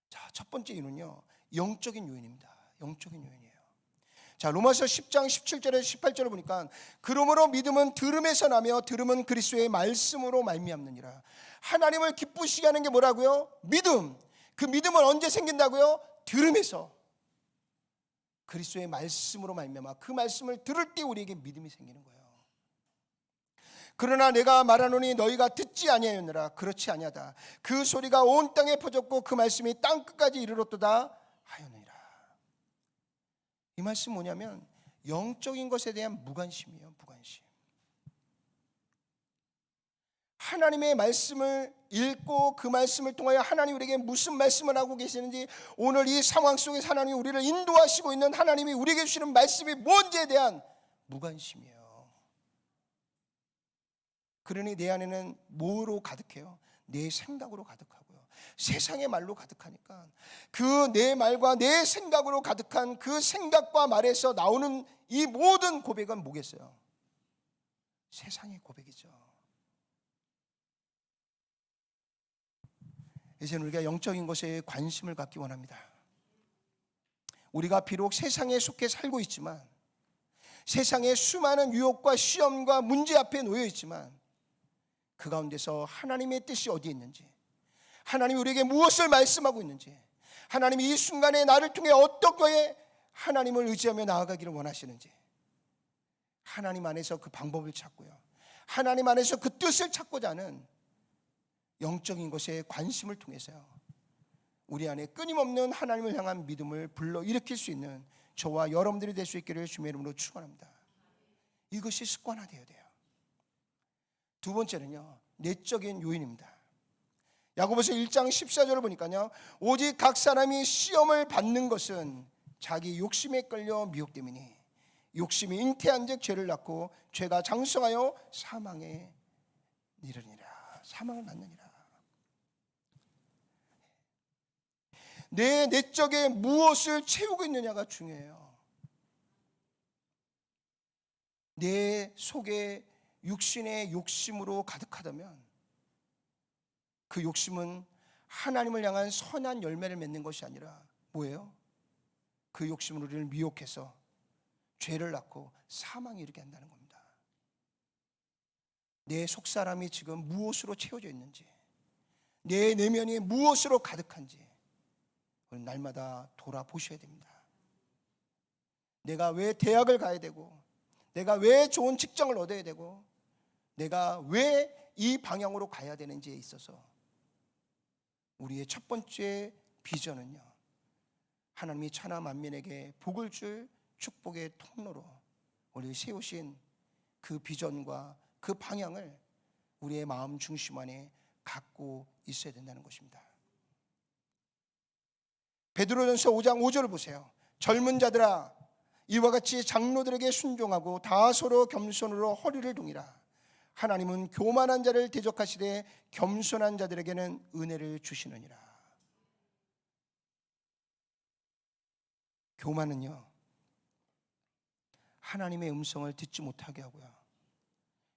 자, 첫 번째 이유는요, 영적인 요인입니다. 영적인 요인이에요. 자, 로마서 10장 17절에서 18절을 보니까 그러므로 믿음은 들음에서 나며 들음은 그리스도의 말씀으로 말미암느니라. 하나님을 기쁘시게 하는 게 뭐라고요? 믿음. 그 믿음은 언제 생긴다고요? 들음에서. 그리스도의 말씀으로 말미암아 그 말씀을 들을 때 우리에게 믿음이 생기는 거예요. 그러나 내가 말하노니 너희가 듣지 아니하였느라. 그렇지 아니하다. 그 소리가 온 땅에 퍼졌고 그 말씀이 땅 끝까지 이르렀도다 하였느니라. 이 말씀 뭐냐면 영적인 것에 대한 무관심이에요. 무관심. 하나님의 말씀을 읽고 그 말씀을 통하여 하나님 우리에게 무슨 말씀을 하고 계시는지, 오늘 이 상황 속에서 하나님이 우리를 인도하시고 있는 하나님이 우리에게 주시는 말씀이 뭔지에 대한 무관심이에요. 그러니 내 안에는 뭐로 가득해요? 내 생각으로 가득하고요. 세상의 말로 가득하니까 그 내 말과 내 생각으로 가득한 그 생각과 말에서 나오는 이 모든 고백은 뭐겠어요? 세상의 고백이죠. 이제는 우리가 영적인 것에 관심을 갖기 원합니다. 우리가 비록 세상에 속해 살고 있지만, 세상의 수많은 유혹과 시험과 문제 앞에 놓여 있지만, 그 가운데서 하나님의 뜻이 어디에 있는지, 하나님이 우리에게 무엇을 말씀하고 있는지, 하나님이 이 순간에 나를 통해 어떻게 하나님을 의지하며 나아가기를 원하시는지, 하나님 안에서 그 방법을 찾고요, 하나님 안에서 그 뜻을 찾고자 하는 영적인 것에 관심을 통해서요, 우리 안에 끊임없는 하나님을 향한 믿음을 불러일으킬 수 있는 저와 여러분들이 될 수 있기를 주님의 이름으로 축원합니다. 이것이 습관화되어야 돼요. 두 번째는요, 내적인 요인입니다. 야고보서 1장 14절을 보니까요, 오직 각 사람이 시험을 받는 것은 자기 욕심에 끌려 미혹됨이니 욕심이 잉태한즉 죄를 낳고 죄가 장성하여 사망에 이르니라. 사망을 낳느니라. 내 내적에 무엇을 채우고 있느냐가 중요해요. 내 속에 육신의 욕심으로 가득하다면 그 욕심은 하나님을 향한 선한 열매를 맺는 것이 아니라 뭐예요? 그 욕심은 우리를 미혹해서 죄를 낳고 사망에 이르게 한다는 겁니다. 내 속사람이 지금 무엇으로 채워져 있는지, 내 내면이 무엇으로 가득한지 우리는 날마다 돌아보셔야 됩니다. 내가 왜 대학을 가야 되고, 내가 왜 좋은 직장을 얻어야 되고, 내가 왜 이 방향으로 가야 되는지에 있어서 우리의 첫 번째 비전은요, 하나님이 천하 만민에게 복을 줄 축복의 통로로 우리 세우신 그 비전과 그 방향을 우리의 마음 중심 안에 갖고 있어야 된다는 것입니다. 베드로전서 5장 5절을 보세요. 젊은 자들아, 이와 같이 장로들에게 순종하고 다 서로 겸손으로 허리를 동이라. 하나님은 교만한 자를 대적하시되 겸손한 자들에게는 은혜를 주시느니라. 교만은요, 하나님의 음성을 듣지 못하게 하고요,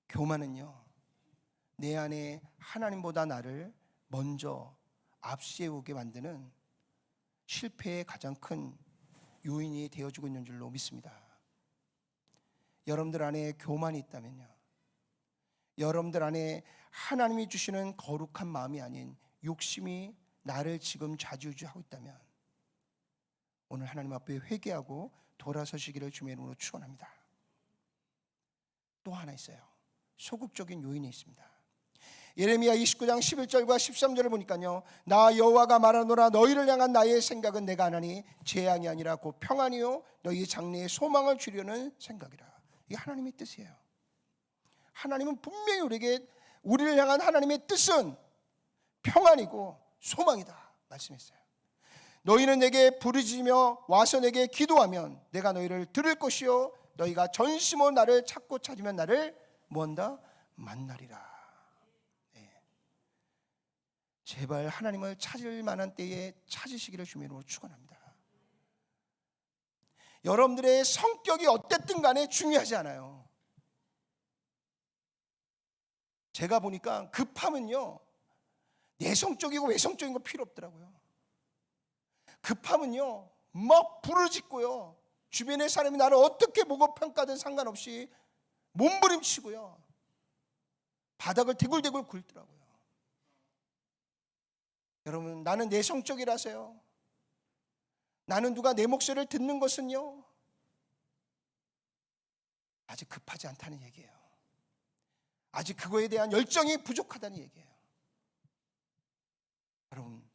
교만은요, 내 안에 하나님보다 나를 먼저 앞세우게 만드는 실패의 가장 큰 요인이 되어주고 있는 줄로 믿습니다. 여러분들 안에 교만이 있다면요, 여러분들 안에 하나님이 주시는 거룩한 마음이 아닌 욕심이 나를 지금 좌지우지하고 있다면 오늘 하나님 앞에 회개하고 돌아서시기를 주님의 이름으로 축원합니다. 또 하나 있어요. 소극적인 요인이 있습니다. 예레미야 29장 11절과 13절을 보니까요, 나 여호와가 말하노라 너희를 향한 나의 생각은 내가 하나니 재앙이 아니라 곧 평안이요 너희 장래에 소망을 주려는 생각이라. 이게 하나님의 뜻이에요. 하나님은 분명히 우리를 향한 하나님의 뜻은 평안이고 소망이다 말씀했어요. 너희는 내게 부르짖으며 와서 내게 기도하면 내가 너희를 들을 것이요 너희가 전심으로 나를 찾고 찾으면 나를 뭐한다? 만나리라. 제발 하나님을 찾을 만한 때에 찾으시기를 주님으로 축원합니다. 여러분들의 성격이 어땠든 간에 중요하지 않아요. 제가 보니까 급함은요, 내성적이고 외성적인 거 필요 없더라고요. 급함은요, 막 부르짖고요, 주변의 사람이 나를 어떻게 보고 평가든 상관없이 몸부림치고요, 바닥을 대굴대굴 굴더라고요. 여러분, 나는 내성적이라서요, 나는 누가 내 목소리를 듣는 것은요 아직 급하지 않다는 얘기예요. 아직 그거에 대한 열정이 부족하다는 얘기예요. 여러분,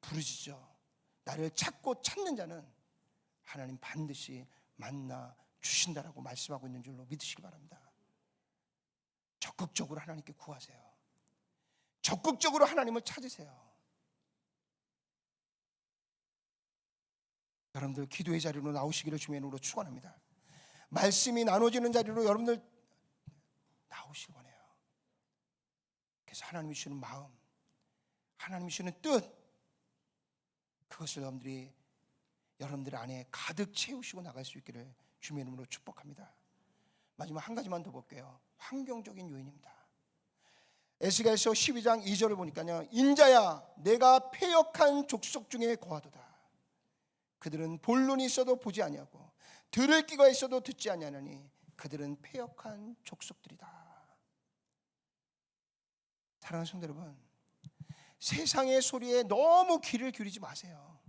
부르짖어 나를 찾고 찾는 자는 하나님 반드시 만나 주신다라고 말씀하고 있는 줄로 믿으시기 바랍니다. 적극적으로 하나님께 구하세요. 적극적으로 하나님을 찾으세요. 여러분들 기도의 자리로 나오시기를 주님의 이름으로 축원합니다. 말씀이 나눠지는 자리로 여러분들 나오시기 원해요. 그래서 하나님이 주시는 마음, 하나님이 주시는 뜻, 그것을 여러분들 안에 가득 채우시고 나갈 수 있기를 주님의 이름으로 축복합니다. 마지막 한 가지만 더 볼게요. 환경적인 요인입니다. 에스겔서 12장 2절을 보니까요, 인자야 내가 패역한 족속 중에 거하도다. 그들은 볼 눈이 있어도 보지 아니하고 들을 귀가 있어도 듣지 아니하나니 그들은 패역한 족속들이다. 사랑하는 성도 여러분, 세상의 소리에 너무 귀를 기울이지 마세요.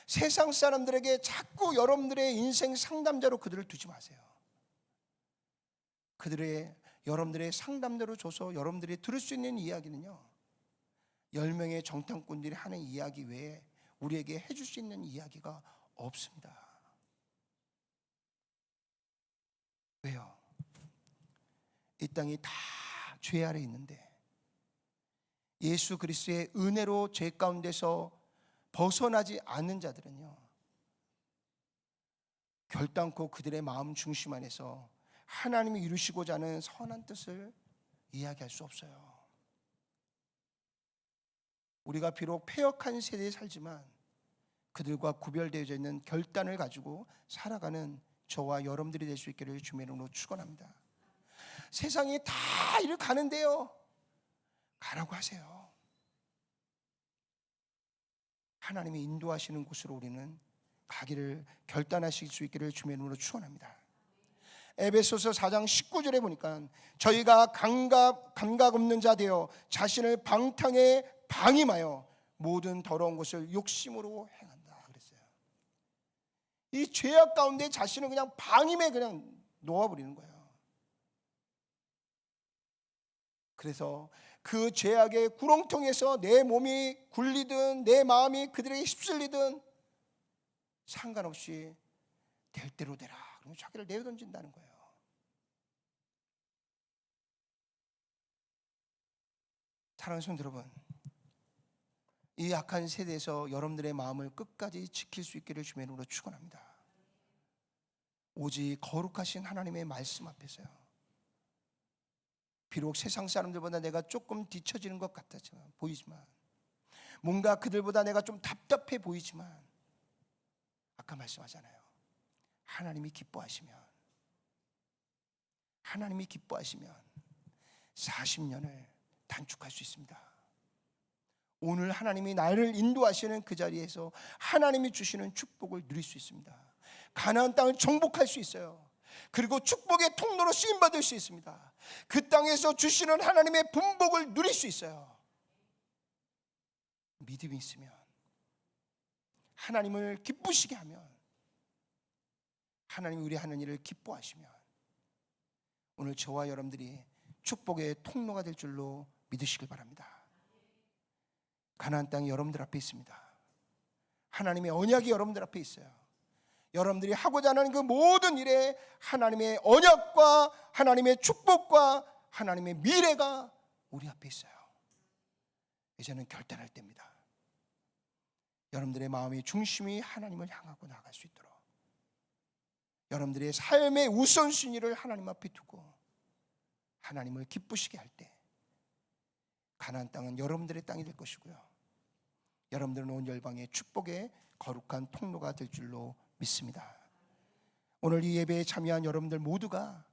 세상 사람들에게 자꾸 여러분들의 인생 상담자로 그들을 두지 마세요. 여러분들의 상담자로 줘서 여러분들이 들을 수 있는 이야기는요, 10명의 정탐꾼들이 하는 이야기 외에 우리에게 해줄 수 있는 이야기가 없습니다. 왜요? 이 땅이 다 죄 아래 있는데 예수 그리스도의 은혜로 죄 가운데서 벗어나지 않는 자들은요, 결단코 그들의 마음 중심 안에서 하나님이 이루시고자 하는 선한 뜻을 이야기할 수 없어요. 우리가 비록 패역한 세대에 살지만 그들과 구별되어져 있는 결단을 가지고 살아가는 저와 여러분들이 될 수 있기를 주님의 이름으로 축원합니다. 세상이 다 이를 가는데요, 가라고 하세요. 하나님이 인도하시는 곳으로 우리는 가기를 결단하실 수 있기를 주님의 이름으로 축원합니다. 에베소서 4장 19절에 보니까 저희가 감각 없는 자 되어 자신을 방탕에 방임하여 모든 더러운 것을 욕심으로 행한다 그랬어요. 이 죄악 가운데 자신을 그냥 방임에 그냥 놓아버리는 거예요. 그래서 그 죄악의 구렁텅이에서 내 몸이 굴리든 내 마음이 그들에게 휩쓸리든 상관없이 될 대로 되라, 그러면 자기를 내어던진다는 거예요. 사랑하는 성도 여러분, 이 악한 세대에서 여러분들의 마음을 끝까지 지킬 수 있기를 주님의 이름으로 축원합니다. 오직 거룩하신 하나님의 말씀 앞에서요, 비록 세상 사람들보다 내가 조금 뒤처지는 것 같지만 보이지만, 뭔가 그들보다 내가 좀 답답해 보이지만, 아까 말씀하잖아요, 하나님이 기뻐하시면 40년을 단축할 수 있습니다. 오늘 하나님이 나를 인도하시는 그 자리에서 하나님이 주시는 축복을 누릴 수 있습니다. 가나안 땅을 정복할 수 있어요. 그리고 축복의 통로로 쓰임받을 수 있습니다. 그 땅에서 주시는 하나님의 분복을 누릴 수 있어요. 믿음이 있으면, 하나님을 기쁘시게 하면, 하나님이 우리 하는 일을 기뻐하시면, 오늘 저와 여러분들이 축복의 통로가 될 줄로 믿으시길 바랍니다. 가나안 땅이 여러분들 앞에 있습니다. 하나님의 언약이 여러분들 앞에 있어요. 여러분들이 하고자 하는 그 모든 일에 하나님의 언약과 하나님의 축복과 하나님의 미래가 우리 앞에 있어요. 이제는 결단할 때입니다. 여러분들의 마음의 중심이 하나님을 향하고 나아갈 수 있도록 여러분들의 삶의 우선순위를 하나님 앞에 두고 하나님을 기쁘시게 할 때 가나안 땅은 여러분들의 땅이 될 것이고요, 여러분들은 온 열방의 축복의 거룩한 통로가 될 줄로 믿습니다. 오늘 이 예배에 참여한 여러분들 모두가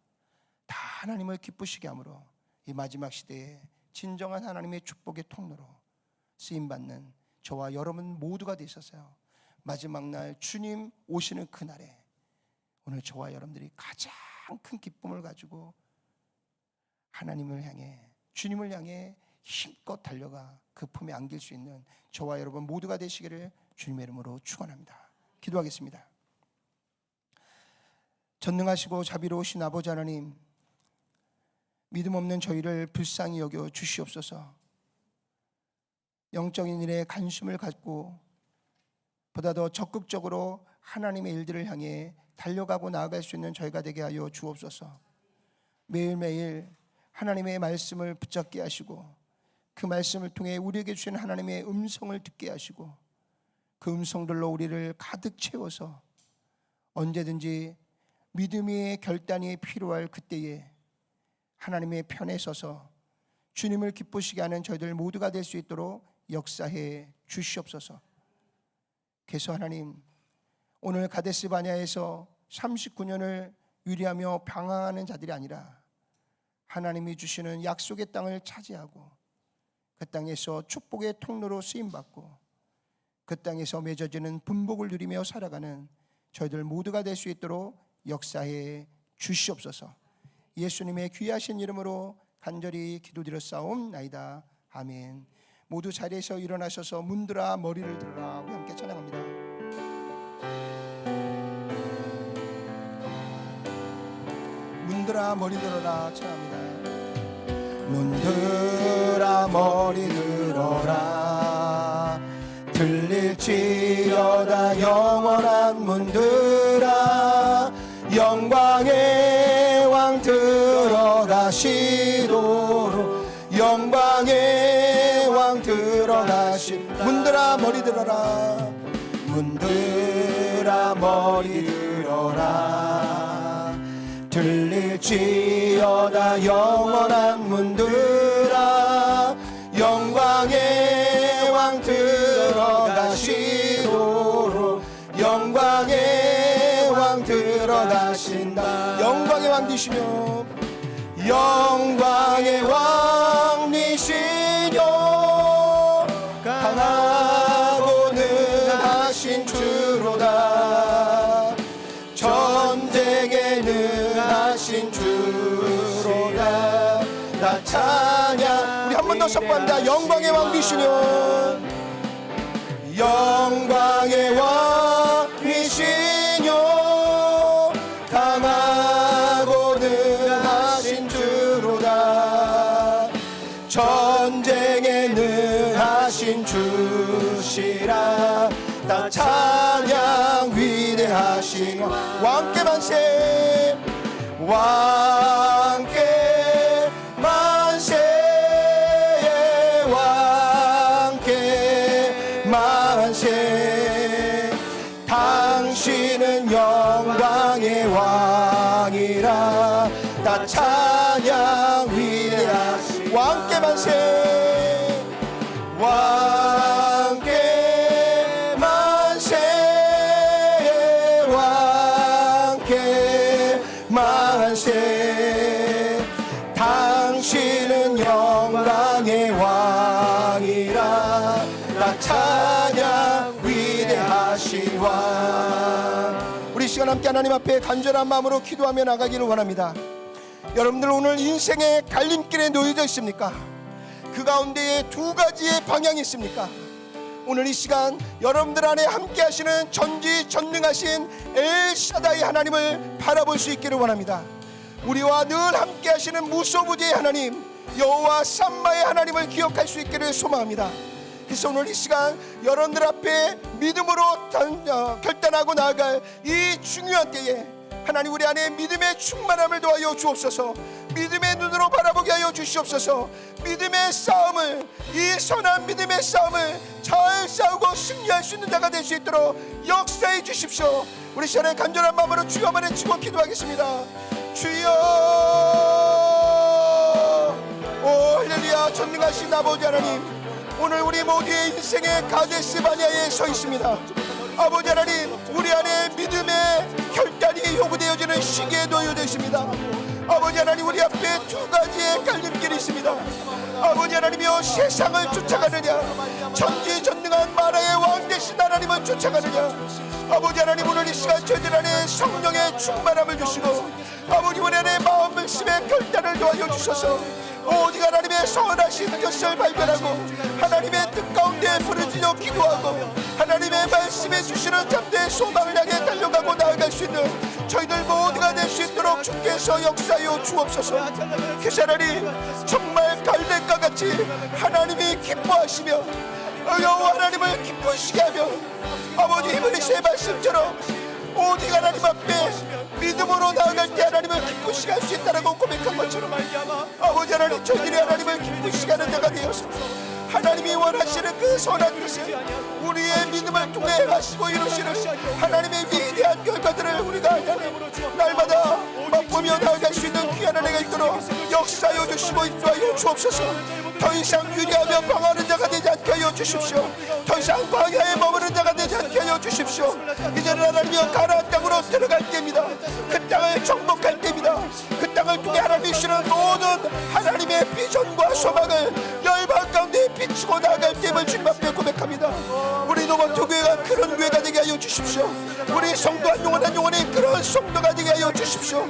다 하나님을 기쁘시게 함으로 이 마지막 시대에 진정한 하나님의 축복의 통로로 쓰임받는 저와 여러분 모두가 되셨어요. 마지막 날 주님 오시는 그날에 오늘 저와 여러분들이 가장 큰 기쁨을 가지고 하나님을 향해, 주님을 향해 힘껏 달려가 그 품에 안길 수 있는 저와 여러분 모두가 되시기를 주님의 이름으로 축원합니다. 기도하겠습니다. 전능하시고 자비로우신 아버지 하나님, 믿음 없는 저희를 불쌍히 여겨 주시옵소서. 영적인 일에 관심을 갖고 보다 더 적극적으로 하나님의 일들을 향해 달려가고 나아갈 수 있는 저희가 되게 하여 주옵소서. 매일매일 하나님의 말씀을 붙잡게 하시고 그 말씀을 통해 우리에게 주신 하나님의 음성을 듣게 하시고 그 음성들로 우리를 가득 채워서 언제든지 믿음의 결단이 필요할 그때에 하나님의 편에 서서 주님을 기쁘시게 하는 저희들 모두가 될 수 있도록 역사해 주시옵소서. 그래서 하나님, 오늘 가데스 바냐에서 39년을 유리하며 방황하는 자들이 아니라 하나님이 주시는 약속의 땅을 차지하고 그 땅에서 축복의 통로로 쓰임받고 그 땅에서 맺어지는 분복을 누리며 살아가는 저희들 모두가 될 수 있도록 역사해 주시옵소서. 예수님의 귀하신 이름으로 간절히 기도드렸사옵나이다. 아멘. 모두 자리에서 일어나셔서 문들아 머리를 들어라. 우리 함께 찬양합니다. 문들아 머리 들어라 찬양합니다. 문들아 머리 들어라. 들릴지어다 영원한 문들아. 영광의 왕 들어가시도록 영광의 왕 들어가시. 문들아 머리 들어라. 문들아 머리 들어라. 들릴지어다 영원한 문들아. 영광의 왕 들어가시도록 영광의 왕 들어가신다. 영광의 왕 되시며 영광의 왕 되시며 강하고 능하신 주로다. 전쟁에 능하신 주로다. 나 찬양. 우리 한 번 더 선포합니다. 영광의 왕 되시며 영광의 왕 되시며 강하고 능하신 주로다. 전쟁에 능하신 주시라. 나 찬양. 위대하신 왕께 만세. 왕께 만세. 왕께 만세. 당신은 영광의 왕이라. 나 찬양. 위대하신 왕께 만세. 왕께 만세. 왕께 만세. 당신은 영광의 왕이라. 나 찬양. 위대하신 왕. 우리 시간 함께 하나님 앞에 간절한 마음으로 기도하며 나가기를 원합니다. 여러분들 오늘 인생의 갈림길에 놓여져 있습니까? 그 가운데에 두 가지의 방향이 있습니까? 오늘 이 시간 여러분들 안에 함께 하시는 전지전능하신 엘샤다이 하나님을 바라볼 수 있기를 원합니다. 우리와 늘 함께 하시는 무소부지의 하나님, 여호와 삼마의 하나님을 기억할 수 있기를 소망합니다. 그래서 오늘 이 시간 여러분들 앞에 믿음으로 결단하고 나아갈 이 중요한 때에 하나님, 우리 안에 믿음의 충만함을 더하여 주옵소서. 믿음의 눈으로 바라보게 하여 주시옵소서. 믿음의 싸움을, 이 선한 믿음의 싸움을 잘 싸우고 승리할 수 있는 자가 될 수 있도록 역사해 주십시오. 우리 시간에 간절한 마음으로 주여 한번 외치고 기도하겠습니다. 주여, 오 할렐루야. 전능하신 아버지 하나님, 오늘 우리 모두의 인생의 가데스 바냐에 서 있습니다. 아버지 하나님, 우리 안에 믿음의 결단이 요구되어지는 시기에 놓여져 있습니다. 아버지 하나님, 우리 앞에 두 가지의 갈림길이 있습니다. 아버지 하나님이여, 세상을 쫓아가느냐, 전지전능한 만화의 왕 되신 하나님을 쫓아가느냐. 아버지 하나님, 오늘 이 시간 저희들 안에 성령의 충만함을 주시고 아버지 우리 안에 마음 말씀의 결단을 도와여 주셔서 오직 하나님의 선하신 뜻을 발견하고 하나님의 뜻 가운데 부르짖어 기도하고 하나님의 말씀해 주시는 참된 소망을 향해 달려가고 나아갈 수 있는 저희들 모두가 될 수 있도록 주께서 역사하여 주옵소서. 하나님, 정말 갈렙과 같이 하나님이 기뻐하시며 여호와 하나님을 기쁘시게 하며 아버지 히브리서의 말씀처럼 오직 하나님 앞에 믿음으로 나아갈 때 하나님을 기쁘시게 할 수 있다라고 고백한 것처럼 아버지 하나님, 저희들이 하나님을 기쁘시게 하는 자가 되어서 하나님이 원하시는 그 선한 뜻을 우리의 믿음을 통해 행하시고 이루시는 하나님의 위대한 결과들을 우리가 날마다 맛보며 나아갈 수 있는 귀한 은혜가 있도록 역사하여 주시고 인도하여 주옵소서. 더 이상 유리하며 방황하는 자가 되지 않게 하여 주십시오. 더 이상 광야에 머무는 자가 되지 않게 하여 주십시오. 이제는 하나님이여, 가나안 땅으로 들어갈 때입니다. 그 땅을 정복할 때입니다. 그 땅을 통해 하나님이 주시는 모든 하나님의 비전과 소망을 열방 가운데 비추고 나아갈 때임을 주님 앞에 고백합니다. 우리 노원토 교회가 그런 교회가 되게 하여 주십시오. 우리 성도 한 영혼 한 영혼이 그런 성도가 되게 하여 주십시오.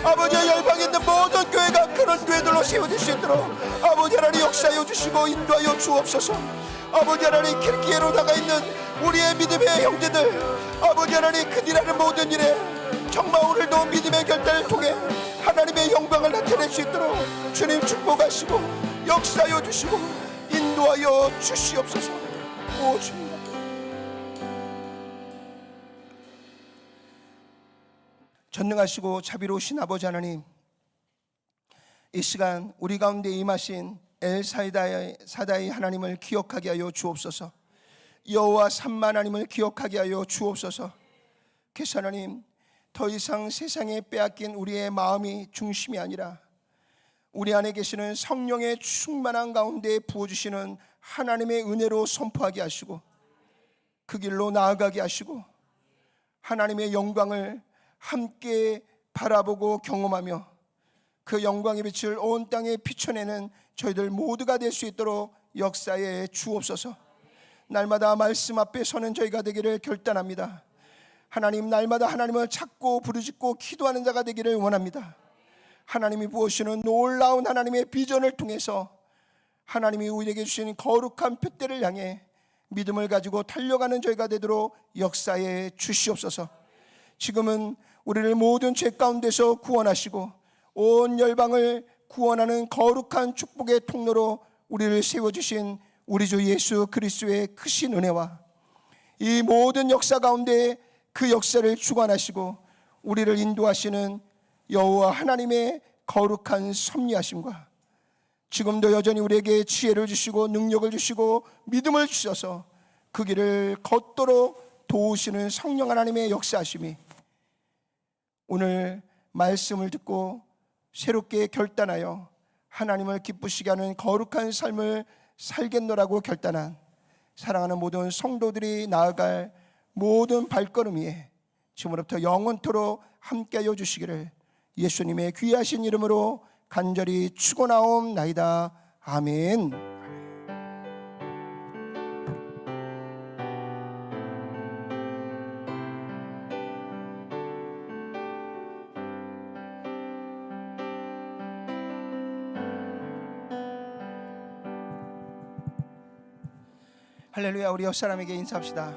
아버지, 열방에 있는 모든 교회가 그런 교회들로 세워질 수 있도록 아버지 하나님 역사하여 주시고 인도하여 주옵소서. 아버지 하나님, 길기로 나가 있는 우리의 믿음의 형제들, 아버지 하나님, 그들 하는 모든 일에 정말 오늘도 믿음의 결단을 통해 하나님의 영광을 나타낼 수 있도록 주님 축복하시고 역사하여 주시고 인도하여 주시옵소서. 오 주님, 전능하시고 자비로우신 아버지 하나님, 이 시간 우리 가운데 임하신 엘사다이 하나님을 기억하게 하여 주옵소서. 여호와 삼마 하나님을 기억하게 하여 주옵소서. 그래서 하나님, 더 이상 세상에 빼앗긴 우리의 마음이 중심이 아니라 우리 안에 계시는 성령의 충만한 가운데 부어주시는 하나님의 은혜로 선포하게 하시고 그 길로 나아가게 하시고 하나님의 영광을 함께 바라보고 경험하며 그 영광의 빛을 온 땅에 비춰내는 저희들 모두가 될 수 있도록 역사에 주옵소서. 날마다 말씀 앞에 서는 저희가 되기를 결단합니다. 하나님, 날마다 하나님을 찾고 부르짖고 기도하는 자가 되기를 원합니다. 하나님이 부어주시는 놀라운 하나님의 비전을 통해서 하나님이 우리에게 주신 거룩한 표대를 향해 믿음을 가지고 달려가는 저희가 되도록 역사에 주시옵소서. 지금은 우리를 모든 죄 가운데서 구원하시고 온 열방을 구원하는 거룩한 축복의 통로로 우리를 세워주신 우리 주 예수 그리스도의 크신 은혜와 이 모든 역사 가운데 그 역사를 주관하시고 우리를 인도하시는 여호와 하나님의 거룩한 섭리하심과 지금도 여전히 우리에게 지혜를 주시고 능력을 주시고 믿음을 주셔서 그 길을 걷도록 도우시는 성령 하나님의 역사하심이 오늘 말씀을 듣고 새롭게 결단하여 하나님을 기쁘시게 하는 거룩한 삶을 살겠노라고 결단한 사랑하는 모든 성도들이 나아갈 모든 발걸음 위에 지금부터 영원토록 함께하여 주시기를 예수님의 귀하신 이름으로 간절히 축원하옵나이다. 아멘. 할렐루야. 우리 옆 사람에게 인사합시다.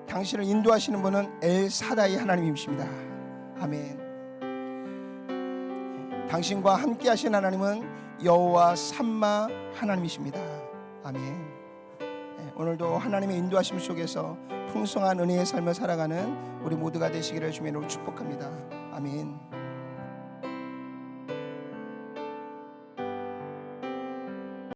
당신을 인도하시는 분은 엘사다이 하나님이십니다. 아멘. 당신과 함께 하신 하나님은 여호와 삼마 하나님이십니다. 아멘. 네, 오늘도 하나님의 인도하심 속에서 풍성한 은혜의 삶을 살아가는 우리 모두가 되시기를 주님으로 축복합니다. 아멘.